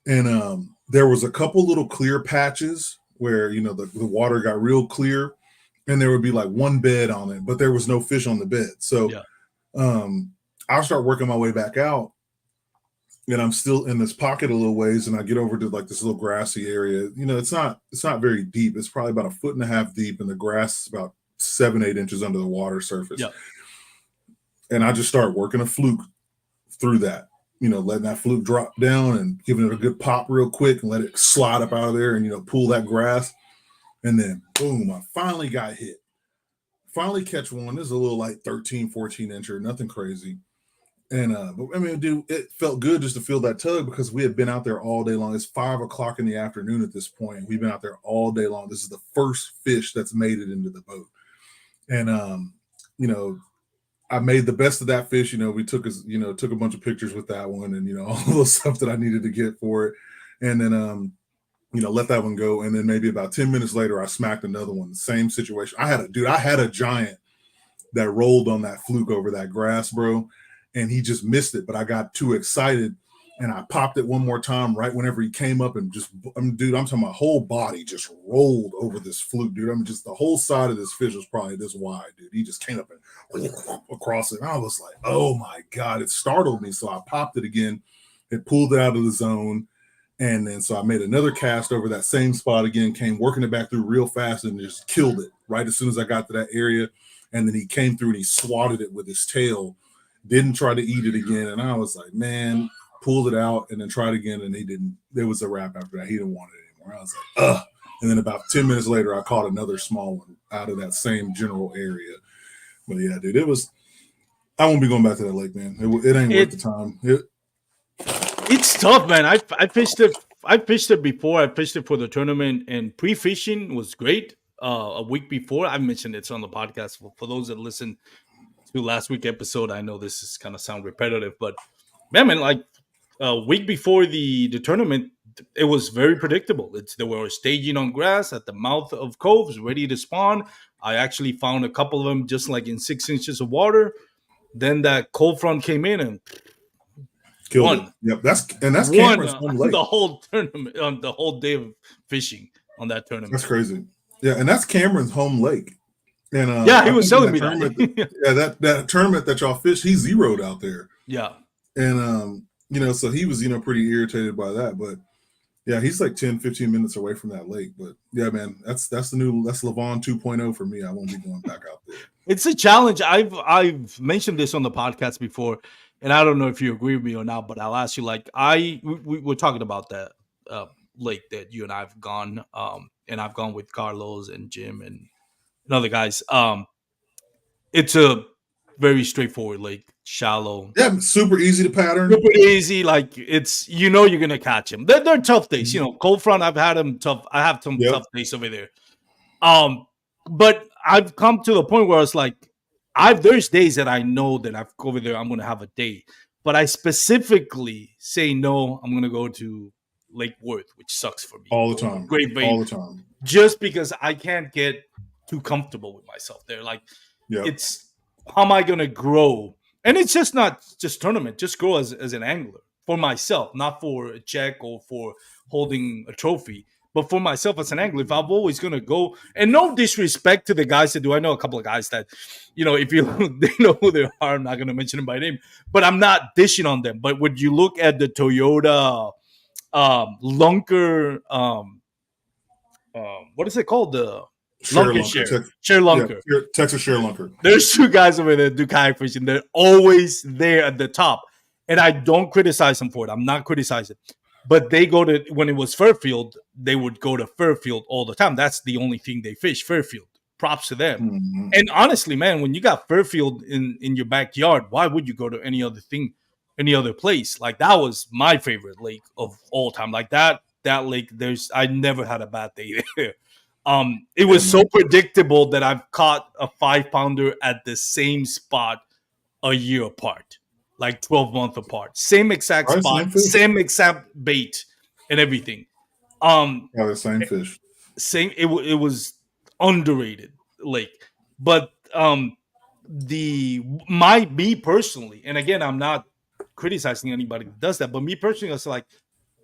And there was a couple little clear patches where the water got real clear, and there would be like one bed on it, but there was no fish on the bed. So Yeah. I'll start working my way back out, and I'm still in this pocket a little ways, and I get over to like this little grassy area. It's not very deep. It's probably about 1.5 feet deep, and the grass is about 7-8 inches under the water surface. Yeah. And I just start working a fluke through that, letting that fluke drop down and giving it a good pop real quick and let it slide up out of there and, pull that grass. And then boom, I finally got hit. Finally catch one. This is a little like 13, 14 incher, nothing crazy. And but I mean, dude, it felt good just to feel that tug, because we had been out there all day long. It's 5 o'clock in the afternoon at this point. We've been out there all day long. This is the first fish that's made it into the boat. And I made the best of that fish. We took a bunch of pictures with that one, and all the stuff that I needed to get for it. And then let that one go. And then maybe about 10 minutes later, I smacked another one. Same situation. I had a giant that rolled on that fluke over that grass, bro. And he just missed it. But I got too excited, and I popped it one more time right whenever he came up, and dude, I'm talking my whole body just rolled over this fluke, dude. Just the whole side of this fish was probably this wide, dude. He just came up and across it. And I was like, oh my God, it startled me. So I popped it again. It pulled it out of the zone. And then so I made another cast over that same spot again, came working it back through real fast, and just killed it right as soon as I got to that area. And then he came through and he swatted it with his tail, didn't try to eat it again. And I was like, man, pulled it out and then tried again, and he didn't. There was a wrap after that. He didn't want it anymore. I was like, ugh. And then about 10 minutes later, I caught another small one out of that same general area. But yeah, dude, I won't be going back to that lake, man. It ain't worth the time. It's tough, man. I fished it. I fished it before. I fished it for the tournament, and pre-fishing was great. A week before, I mentioned it's on the podcast. For those that listen to last week episode, I know this is kind of sound repetitive, but man, like a week before the tournament, it was very predictable. They were staging on grass at the mouth of coves, ready to spawn. I actually found a couple of them just like in 6 inches of water. Then that cold front came in and Killed won. It. Yep, that's Won Cameron's home lake. the whole tournament on the whole day of fishing on that tournament. That's crazy. Yeah, and that's Cameron's home lake. And yeah, he was telling me that. that tournament that y'all fished, he zeroed out there. Yeah. And so he was pretty irritated by that. But yeah, he's like 10, 15 minutes away from that lake. But yeah, man, that's Levon 2.0 for me. I won't be going back out there. It's a challenge. I've mentioned this on the podcast before, and I don't know if you agree with me or not, but I'll ask you. Like we're talking about that lake that you and I've gone, and I've gone with Carlos and Jim and other guys. It's a very straightforward lake, shallow. Yeah, super easy to pattern. Super easy. Like it's you're gonna catch them. They're tough days. Cold front. I've had them tough. I have some tough days over there. But I've come to the point where it's like there's days that I know that I've over there I'm gonna have a day, but I specifically say no. I'm gonna go to Lake Worth, which sucks for me all the time. Great Bay, all the time, just because I can't get too comfortable with myself there. Like it's how am I gonna grow? And it's just not just tournament, just grow as an angler for myself, not for a check or for holding a trophy. But for myself as an angler, if I'm always going to go, and no disrespect to the guys that do, I know a couple of guys that, if you they know who they are, I'm not going to mention them by name, but I'm not dishing on them. But when you look at the Toyota Lunker, what is it called? Share Lunker, Lancashire, Share yeah, Lunker. Texas Share Lunker. There's two guys over there that do kayak fishing. They're always there at the top. And I don't criticize them for it. I'm not criticizing. But they go to, when it was Fairfield, they would go to Fairfield all the time. That's the only thing they fish, Fairfield. Props to them. Mhm. And honestly, man, when you got Fairfield in your backyard, why would you go to any other thing, any other place? Like that was my favorite lake of all time. Like that lake, I never had a bad day there. It Yeah, was so man. predictable that I've caught a 5 pounder at the same spot a year apart, like 12 months apart. Same exact Probably spot, same fish. same exact bait and everything. Um, Probably the same fish. same. It was underrated lake, but the my me personally, and again, I'm not criticizing anybody that does that, but me personally, it's like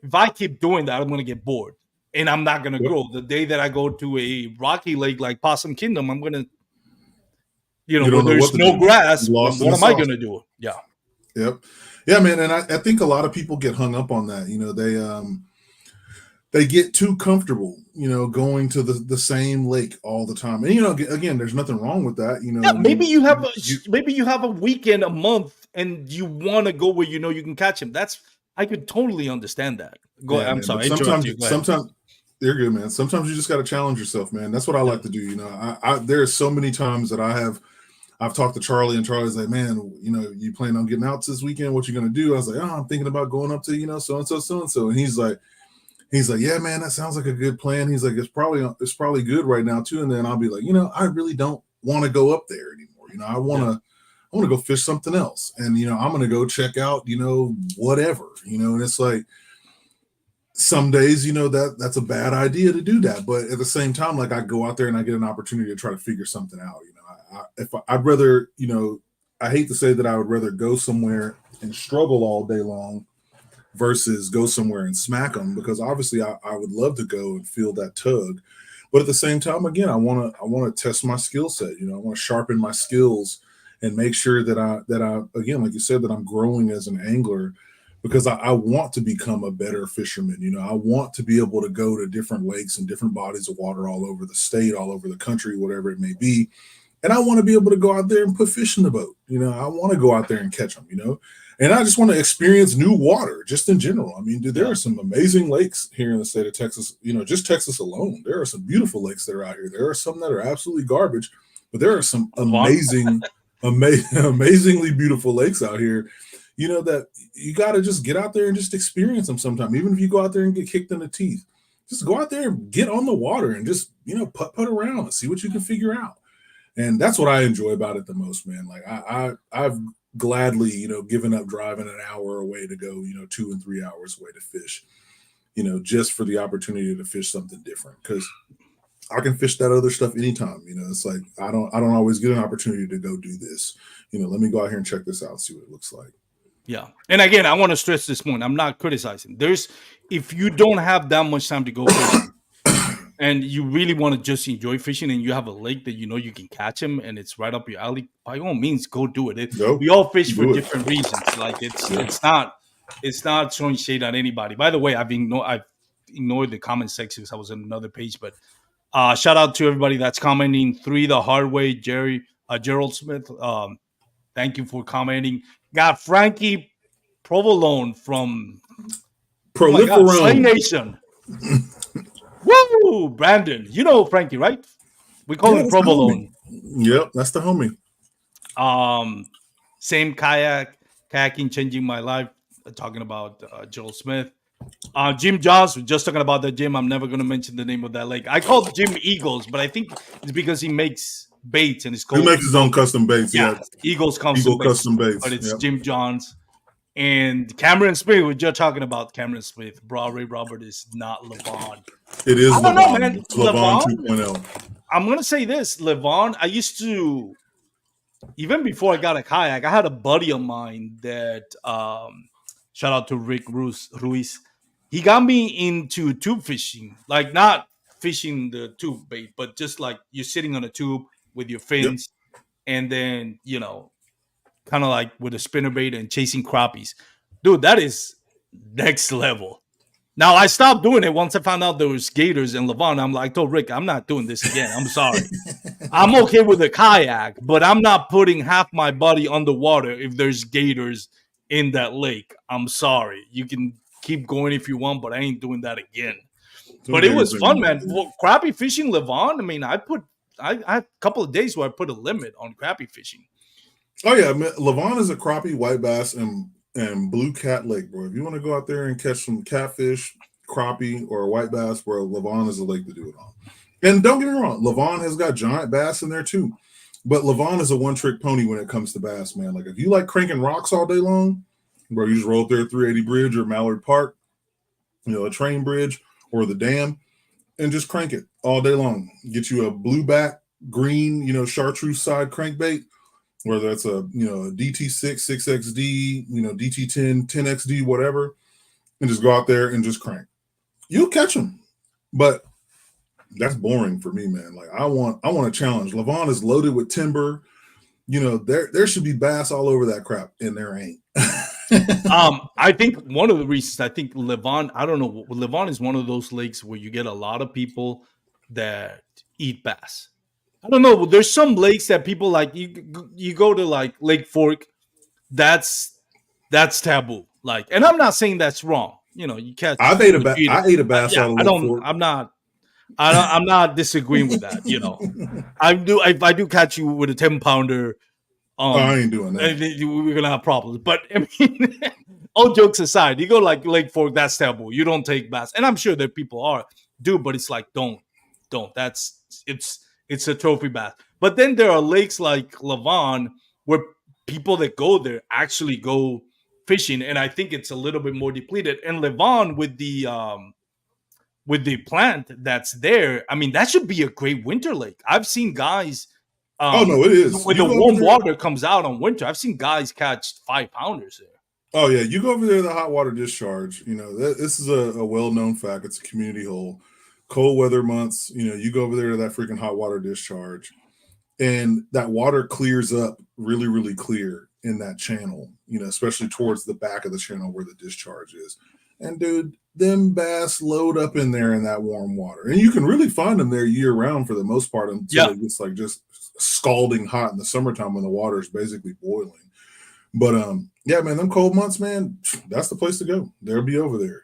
if I keep doing that, I'm gonna get bored and I'm not gonna Yep. grow. The day that I go to a rocky lake like Possum Kingdom, I'm gonna, You where don't know what there's to no do. grass. You lost in What the am I sauce. gonna do? Yeah, Yep. Yeah, man, and I think a lot of people get hung up on that. They get too comfortable, going to the same lake all the time. And again, there's nothing wrong with that. yeah. You Maybe you have a weekend, a month, and you want to go where you can catch him. That's I could totally understand that. Go. yeah, I'm man. But sorry, I interrupt you. Go ahead. sometimes you're good, man. Sometimes you just got to challenge yourself, man. That's what I Yeah, like to do. There are so many times that I've talked to Charlie, and Charlie's like, man, you plan on getting out this weekend? What you gonna do? I was like, oh, I'm thinking about going up to so and so, so and so, and he's like, yeah, man, that sounds like a good plan. He's like, it's probably good right now too. And then I'll be like, I really don't want to go up there anymore. yeah, I want to go fish something else, and I'm gonna go check out whatever. And it's like some days that's a bad idea to do that, but at the same time, like I go out there and I get an opportunity to try to figure something out. I'd rather I hate to say that I would rather go somewhere and struggle all day long versus go somewhere and smack them, because obviously I would love to go and feel that tug, but at the same time, again, I want to test my skill set. I want to sharpen my skills and make sure that I again, like you said, that I'm growing as an angler, because I want to become a better fisherman. I want to be able to go to different lakes and different bodies of water all over the state, all over the country, whatever it may be, and I want to be able to go out there and put fish in the boat. I want to go out there and catch them. And I just want to experience new water, just in general. I mean, dude, there yeah. are some amazing lakes here in the state of Texas. Just Texas alone, there are some beautiful lakes that are out here. There are some that are absolutely garbage, but there are some Vaughn? amazingly beautiful lakes out here. That you got to just get out there and just experience them sometime. Even if you go out there and get kicked in the teeth, just go out there and get on the water and just putt around and see what you can figure out. And that's what I enjoy about it the most, man. Like I've gladly, given up driving an hour away to go, 2 and 3 hours away to fish, just for the opportunity to fish something different. Because I can fish that other stuff anytime. It's like I don't always get an opportunity to go do this. Let me go out here and check this out, see what it looks like. Yeah. And again, I want to stress this point. I'm not criticizing. If you don't have that much time to go fishing and you really want to just enjoy fishing and you have a lake that you can catch them and it's right up your alley, by all means, go do it. Go We all fish for do it. different reasons. Like it's Yeah. it's not it's not throwing shade on anybody. By the way, I've ignored the comment sections. I was on another page, but shout out to everybody that's commenting. Three the hard way, Gerald Smith. Thank you for commenting. Got Frankie Provolone from, oh my God, Slay Proliferone. Nation. Woo! Brandon. You know Frankie, right? We call Yeah, him that's the homie. Provolone. Yep, that's the homie. Um, Same kayaking changing my life. Talking about Joel Smith. Jim Johns, we're just talking about the gym. I'm never going to mention the name of that lake. I call Jim Eagles, but I think it's because he makes baits and it's He called makes his own custom baits. yeah, Yeah, Eagles custom Eagle baits, custom but baits. it's Yep, Jim Johns. And Cameron Smith, we're just talking about Cameron Smith. Bro, Ray Robert is not Levon. it is I don't know, Levon. man. It's Levon Levon, 2.0. I'm going to say this. Levon, I used to, even before I got a kayak, I had a buddy of mine that, shout out to Rick Ruiz. He got me into tube fishing, like not fishing the tube bait, but just like you're sitting on a tube with your Yep. fins and then, kind of like with a spinnerbait and chasing crappies. Dude, that is next level. Now I stopped doing it once I found out there was gators in Levant. I'm like, I told Rick, I'm not doing this again. I'm sorry. I'm okay with a kayak, but I'm not putting half my body underwater if there's gators in that lake. I'm sorry. You can keep going if you want, but I ain't doing that again. Some But it gators was ain't fun, gonna man. do Well, crappie fishing Levant. I mean, I had a couple of days where I put a limit on crappie fishing. Oh yeah, man, Levant is a crappie, white bass, and blue cat lake, bro. If you want to go out there and catch some catfish, crappie, or white bass, bro, Levant is a lake to do it on. And don't get me wrong, Levant has got giant bass in there too. But Levant is a one-trick pony when it comes to bass, man. Like if you like cranking rocks all day long, bro, you just roll up there 380 Bridge or Mallard Park, a train bridge or the dam, and just crank it all day long. Get you a blueback, green, chartreuse side crankbait, whether that's a DT6, 6XD, DT10, 10XD, whatever, and just go out there and just crank. You'll catch them, but that's boring for me, man. Like I want a challenge. Levant is loaded with timber. There should be bass all over that crap, and there ain't. I think one of the reasons I think Levant, I don't know, Levant is one of those lakes where you get a lot of people that eat bass. I don't know. There's some lakes that people like. You go to like Lake Fork. That's that's taboo. Like, and I'm not saying that's wrong. You catch what you eat. I ate a bass Yeah, out of I Lake don't. Fork. I'm not disagreeing with that. I do. If I do catch you with a 10 pounder, Oh, I ain't doing and that. we're gonna have problems. But I mean, all jokes aside, you go like Lake Fork, that's taboo. You don't take bass, and I'm sure that people are do, but it's like don't. It's a trophy bass. But then there are lakes like Levant where people that go there actually go fishing, and I think it's a little bit more depleted. And Levant with the plant that's there, I mean, that should be a great winter lake. I've seen guys Oh no, it is. when You the go over warm there. water comes out on winter. I've seen guys catch 5 pounders there. Oh yeah, you go over there to the hot water discharge. This is a well-known fact. It's a community hole. Cold weather months, you go over there to that freaking hot water discharge, and that water clears up really, really clear in that channel. Especially towards the back of the channel where the discharge is. And dude, them bass load up in there in that warm water, and you can really find them there year round for the most part until Yeah. it gets like just scalding hot in the summertime when the water is basically boiling. But yeah, man, them cold months, man, that's the place to go. They'll be over there.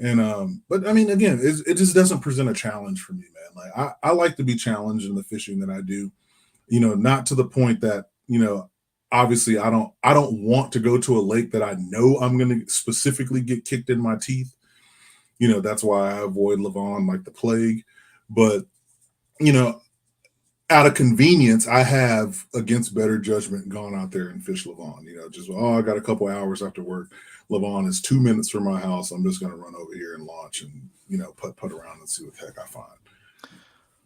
And but I mean, again, it just doesn't present a challenge for me, man. Like I like to be challenged in the fishing that I do. Not to the point that obviously I don't want to go to a lake that I know I'm going to specifically get kicked in my teeth. That's why I avoid Levant like the plague. But you know, out of convenience, I have against better judgment gone out there and fished Levant. Just I got a couple hours after work. Levant is 2 minutes from my house. I'm just going to run over here and launch and put around and see what the heck I find.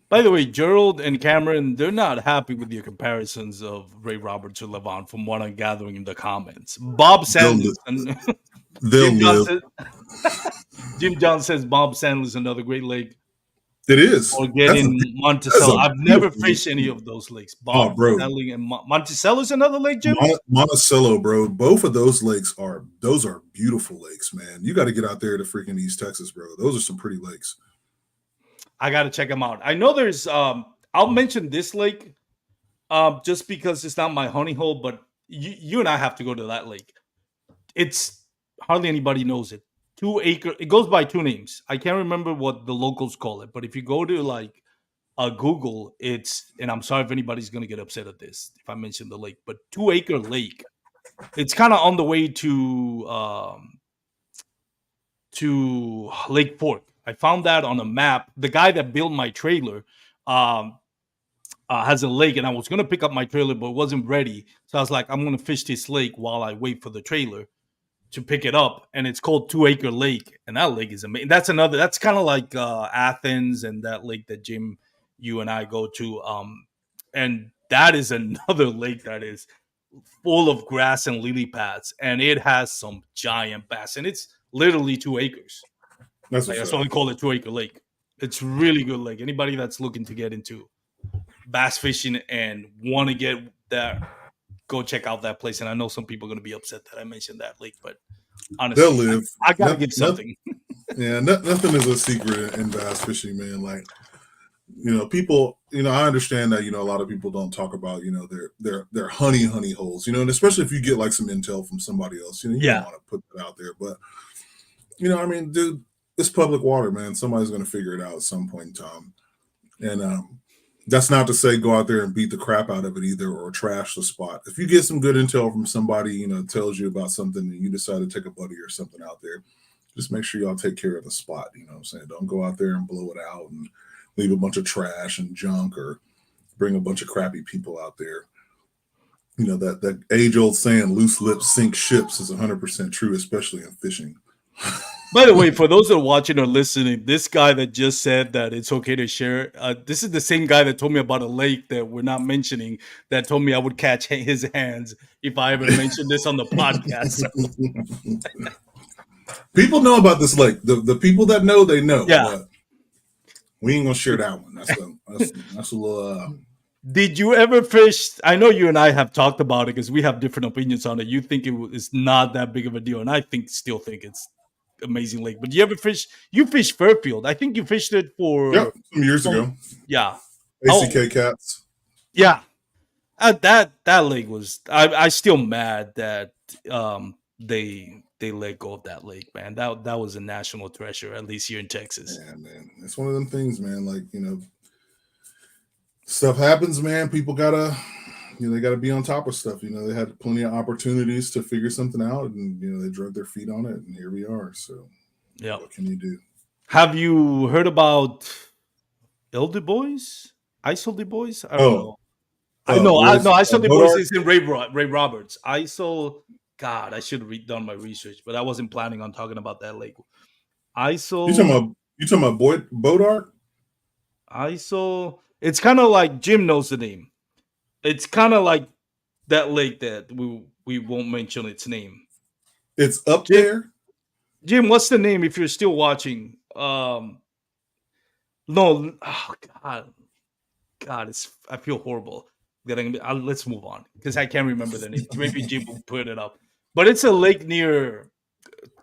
By the way, Gerald and Cameron, they're not happy with your comparisons of Ray Roberts or Levant, from what I'm gathering in the comments. Bob They'll Sanders live. and They'll Jim John live. says Jim John says Bob Sanders another great lake. It is. Or get That's a in that's Monticello. a I've never beautiful lake, fished any man. of those lakes. Oh, Bob bro, Stanley and Monticello is another lake, Jim. Monticello, bro. Both of those lakes are beautiful lakes, man. You got to get out there to freaking East Texas, bro. Those are some pretty lakes. I got to check them out. I know there's. I'll mention this lake, just because it's not my honey hole, but you and I have to go to that lake. It's hardly anybody knows it. 2 acre. It goes by two names. I can't remember what the locals call it, but if you go to like Google, it's, and I'm sorry if anybody's gonna get upset at this if I mention the lake, but 2 acre lake. It's kind of on the way to Lake Fork. I found that on a map. The guy that built my trailer um, has a lake, and I was gonna pick up my trailer, but it wasn't ready. So I was like, I'm gonna fish this lake while I wait for the trailer to pick it up, and it's called 2 Acre Lake, and that lake is amazing. That's another. That's kind of like Athens and that lake that Jim, you and I go to, and that is another lake that is full of grass and lily pads, and it has some giant bass, and it's literally 2 acres. That's Like what's that's why up. we call it 2 Acre Lake. It's really good lake. Anybody that's looking to get into bass fishing and want to get that, go check out that place. And I know some people are going to be upset that I mentioned that lake, but They'll honestly, live. I got to Not, give not, something. Yeah, nothing is a secret in bass fishing, man. Like, people, I understand that, a lot of people don't talk about, their honey holes, and especially if you get like some intel from somebody else, you don't Yeah. want to put that out there. But, I mean, dude, it's public water, man. Somebody's going to figure it out at some point in time. And that's not to say go out there and beat the crap out of it either or trash the spot. If you get some good intel from somebody, tells you about something and you decide to take a buddy or something out there, just make sure y'all take care of the spot. You know what I'm saying? Don't go out there and blow it out and leave a bunch of trash and junk or bring a bunch of crappy people out there. That age old saying, loose lips sink ships, is 100% true, especially in fishing. By the way, for those that are watching or listening, this guy that just said that it's okay to share, this is the same guy that told me about a lake that we're not mentioning, that told me I would catch his hands if I ever mentioned this on the podcast. So, People know about this lake. The people that know, they know, yeah. but we ain't gonna share that one. That's a little. Did you ever fish? I know you and I have talked about it because we have different opinions on it. You think it's not that big of a deal, and I still think it's amazing lake. But you ever fish? You fish Fairfield. I think you fished it Yep, for some years some. ago. Yeah. Oh, ACK cats. yeah. That lake was. I still mad that they let go of that lake, man. That was a national treasure, at least here in Texas. Yeah, man. It's one of them things, man. Like, stuff happens, man. People gotta, they gotta be on top of stuff. They had plenty of opportunities to figure something out, and they drug their feet on it, and here we are. So, Yeah. what can you do? Have you heard about Elder Boys? ISO Boys? I don't Oh, know. I know. I with know. ISO the Boys Bodart. is in Ray Roberts. ISO. God, I should have done my research, but I wasn't planning on talking about that lake. You talking ISO. about you talking about Bodart? ISO. It's kind of like Jim knows the name. It's kind of like that lake that we won't mention its name. It's up Jim, there. Jim, what's the name if you're still watching? No, oh God, it's I feel horrible. Let's move on because I can't remember the name. Maybe Jim will put it up, but it's a lake near,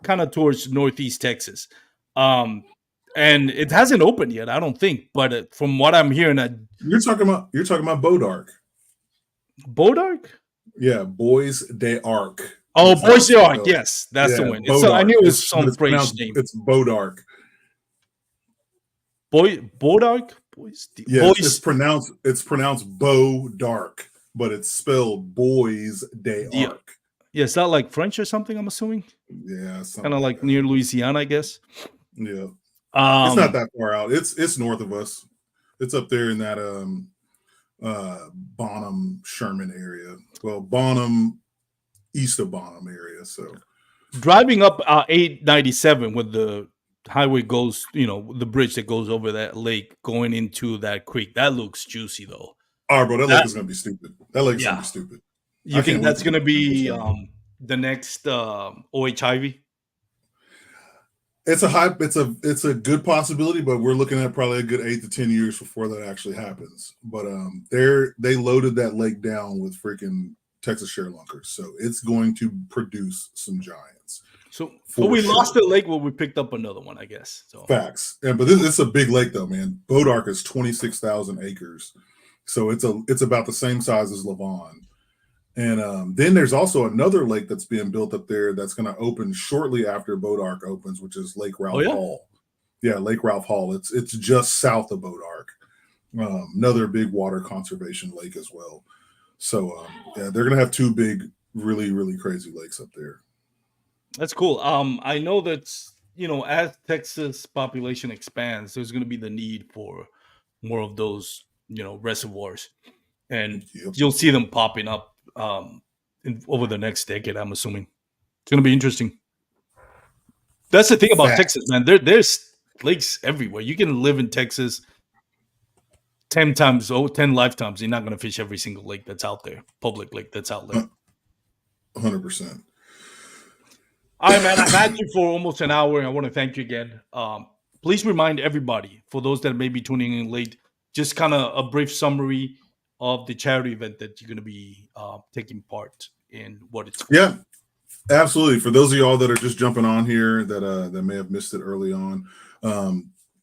kind of towards northeast Texas, um, and it hasn't opened yet. I don't think, but from what I'm hearing, at You're talking about Bodark. Bodark. Yeah, Boys de Arc. Oh, It's how Boise it's Ark. spelled. Yes, that's the Yeah, one. I Bodark. knew it was But some it's French pronounced name. it's Bodark. Bodark. Yeah, it's pronounced Bo Dark, but it's spelled Boys de Yeah, Arc. yeah. Is that like French or something? I'm assuming. Yeah, Kind something of like like that. near Louisiana, I guess. Yeah. It's not Um. that far out. It's north of us. It's up there in that Bonham Sherman area. Well, Bonham east of Bonham area. So Driving up 897 when the highway goes, the bridge that goes over that lake going into that creek, that looks juicy though. all right, bro, that lake That is gonna be stupid. That lake is gonna Yeah. be stupid. You I think can't wait that's to get gonna out there and fish be that one. the next OHIV? It's a hype. It's a good possibility, but we're looking at probably a good 8 to 10 years before that actually happens. But they loaded that lake down with freaking Texas share lunkers, so it's going to produce some giants So for we lost sure. the lake when we picked up another one, I guess. So Facts. Yeah, but this a big lake though, man. Bodark is 26,000 acres, so it's about the same size as Lavon. And then there's also another lake that's being built up there that's going to open shortly after Bodark opens, which is Lake oh Ralph yeah. Hall. Yeah, Lake Ralph Hall. It's just south of Bodark. Another big water conservation lake as well. So yeah, they're going to have two big, really really crazy lakes up there. That's cool. I know that as Texas population expands, there's going to be the need for more of those reservoirs, and Yep. you'll see them popping up over the next decade. I'm assuming it's going to be interesting. That's the thing about Fact. Texas, man. There's lakes everywhere. You can live in Texas 10 lifetimes. You're not going to fish every single lake that's out there, public lake that's out there. 100%. All right, man. I've had you for almost an hour, and I want to thank you again. Please remind everybody, for those that may be tuning in late, just kind of a brief summary of the charity event that you're going to be taking part in, what it's for. Yeah. Absolutely. For those of y'all that are just jumping on here that may have missed it early on,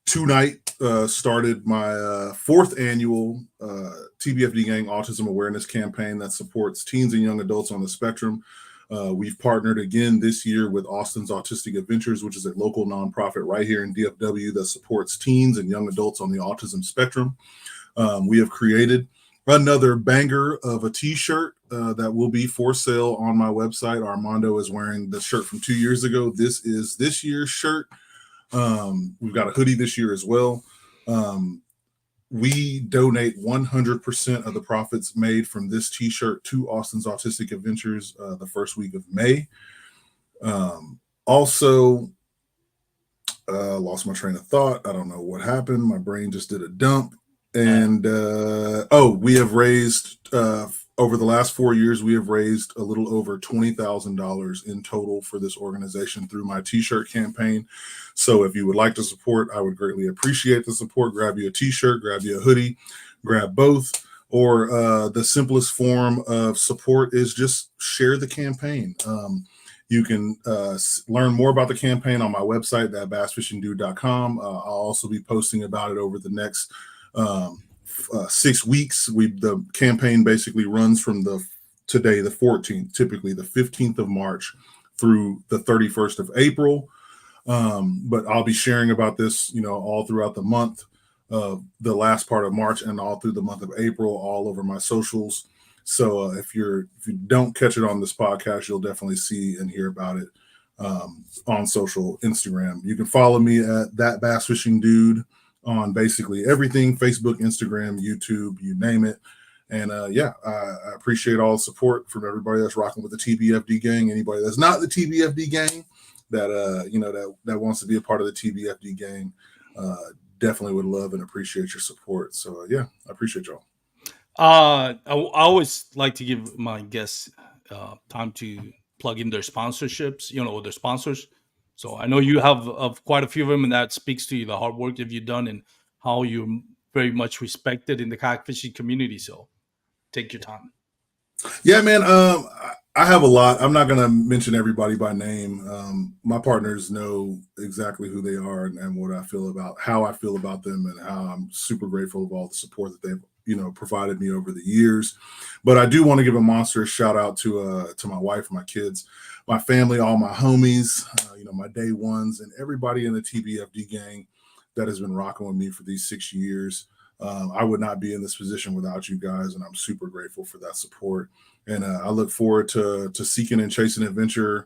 tonight started my fourth annual TBFD Gang Autism Awareness Campaign that supports teens and young adults on the spectrum. We've partnered again this year with Austen's Autistic Adventures, which is a local nonprofit right here in DFW that supports teens and young adults on the autism spectrum. We have created another banger of a t-shirt that will be for sale on my website. Armando is wearing the shirt from 2 years ago. This is this year's shirt. We've got a hoodie this year as well. We donate 100% of the profits made from this t-shirt to Austen's Autistic Adventures the first week of May. Also, lost my train of thought. I don't know what happened. My brain just did a dump. And we have raised over the last 4 years, we have raised a little over $20,000 in total for this organization through my t-shirt campaign. So if you would like to support, I would greatly appreciate the support. Grab you a t-shirt, grab you a hoodie, grab both. Or the simplest form of support is just share the campaign. You can learn more about the campaign on my website, thatbassfishingdude.com. I'll also be posting about it over the next 6 weeks. The campaign basically runs from today, the 14th, typically the 15th of March through the 31st of April. But I'll be sharing about this, all throughout the month, the last part of March and all through the month of April, all over my socials. So if you don't catch it on this podcast, you'll definitely see and hear about it on social Instagram. You can follow me at That Bass Fishing Dude on basically everything: Facebook, Instagram, YouTube, you name it. And I appreciate all the support from everybody that's rocking with the TBFD gang. Anybody that's not the TBFD gang that wants to be a part of the TBFD gang, definitely would love and appreciate your support. So I appreciate y'all. I always like to give my guests time to plug in their sponsorships, or their sponsors. So I know you have quite a few of them, and that speaks to you, the hard work that you've done and how you're very much respected in the kayak fishing community. So take your time. Yeah, man. I have a lot. I'm not going to mention everybody by name. My partners know exactly who they are and what I feel about, how I feel about them, and how I'm super grateful of all the support that they've provided me over the years. But I do want to give a monstrous shout out to my wife, my kids, my family, all my homies, my day ones, and everybody in the TBFD gang that has been rocking with me for these 6 years. I would not be in this position without you guys, and I'm super grateful for that support. And I look forward to seeking and chasing adventure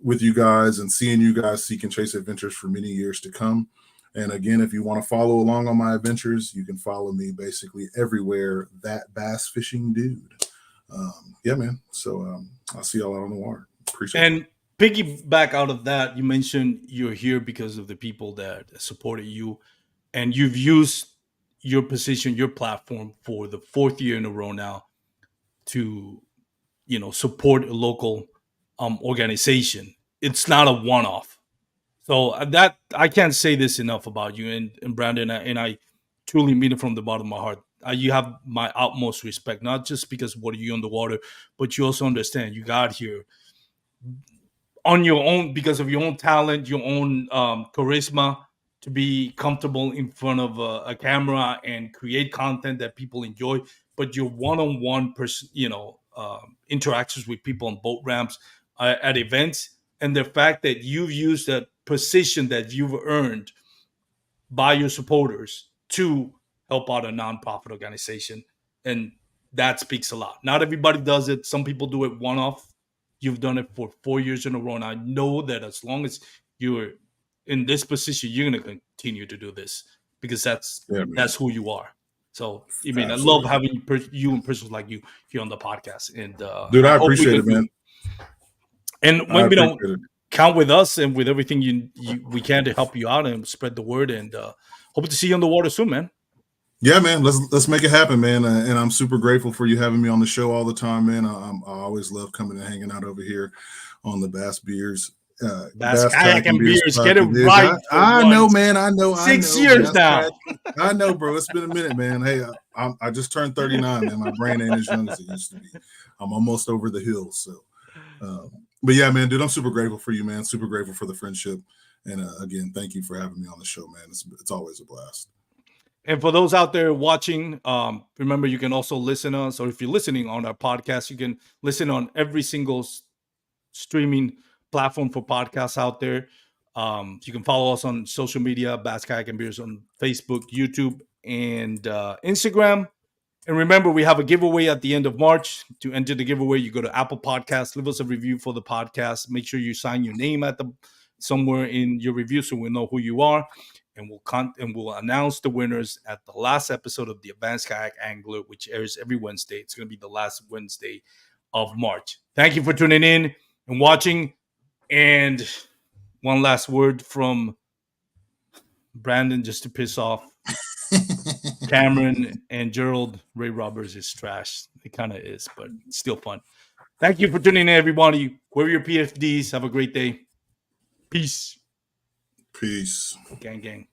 with you guys, and seeing you guys seek and chase adventures for many years to come. And again, if you want to follow along on my adventures, you can follow me basically everywhere, That Bass Fishing Dude. Yeah, man. So I'll see y'all out on the water. Appreciate And piggyback out of that, you mentioned you're here because of the people that supported you, and you've used your position, your platform for the fourth year in a row now to, support a local organization. It's not a one-off. So that I can't say this enough about you and Brandon, and I truly mean it from the bottom of my heart. You have my utmost respect, not just because of what you on the water, but you also understand you got here on your own because of your own talent, your own charisma, to be comfortable in front of a camera and create content that people enjoy. But your one-on-one person, interactions with people on boat ramps, at events, and the fact that you've used that position that you've earned by your supporters to help out a nonprofit organization. And that speaks a lot. Not everybody does it. Some people do it one off. You've done it for 4 years in a row. And I know that as long as you're in this position, you're going to continue to do this because that's it. Yeah, man. that's who you are. So, I mean, I love Absolutely. having you and persons like you here on the podcast. And Dude, I I hope we appreciate it, can man. do. And I when we appreciate don't it. count with us and with everything we can to help you out and spread the word. And hope to see you on the water soon, man. Yeah, man. Let's make it happen, man. And I'm super grateful for you having me on the show all the time, man. I always love coming and hanging out over here on the Bass Beers, Bass Bass Kayak Kayak and and Beers Beers, get it podcast. right for I know, once. man. I Six know. years Bass now. Kayak. I know, bro. It's been a minute, man. Hey, I just turned 39, man. My brain ain't as young as it used to be. I'm almost over the hill, so But yeah, man, dude, I'm super grateful for you, man. Super grateful for the friendship. And again, thank you for having me on the show, man. It's always a blast. And for those out there watching, remember you can also listen us, or if you're listening on our podcast, you can listen on every single streaming platform for podcasts out there. You can follow us on social media, Bass Kayak and Beers on Facebook, YouTube, and Instagram. And remember, we have a giveaway at the end of March. To enter the giveaway, you go to Apple Podcasts, leave us a review for the podcast. Make sure you sign your name at the somewhere in your review so we know who you are. And we'll announce the winners at the last episode of the Advanced Kayak Angler, which airs every Wednesday. It's going to be the last Wednesday of March. Thank you for tuning in and watching. And one last word from Brandon, just to piss off Cameron and Gerald. Ray Roberts is trash. It kind of is, but it's still fun. Thank you for tuning in, everybody. Wear your PFDs. Have a great day. Peace. Peace. Gang, gang.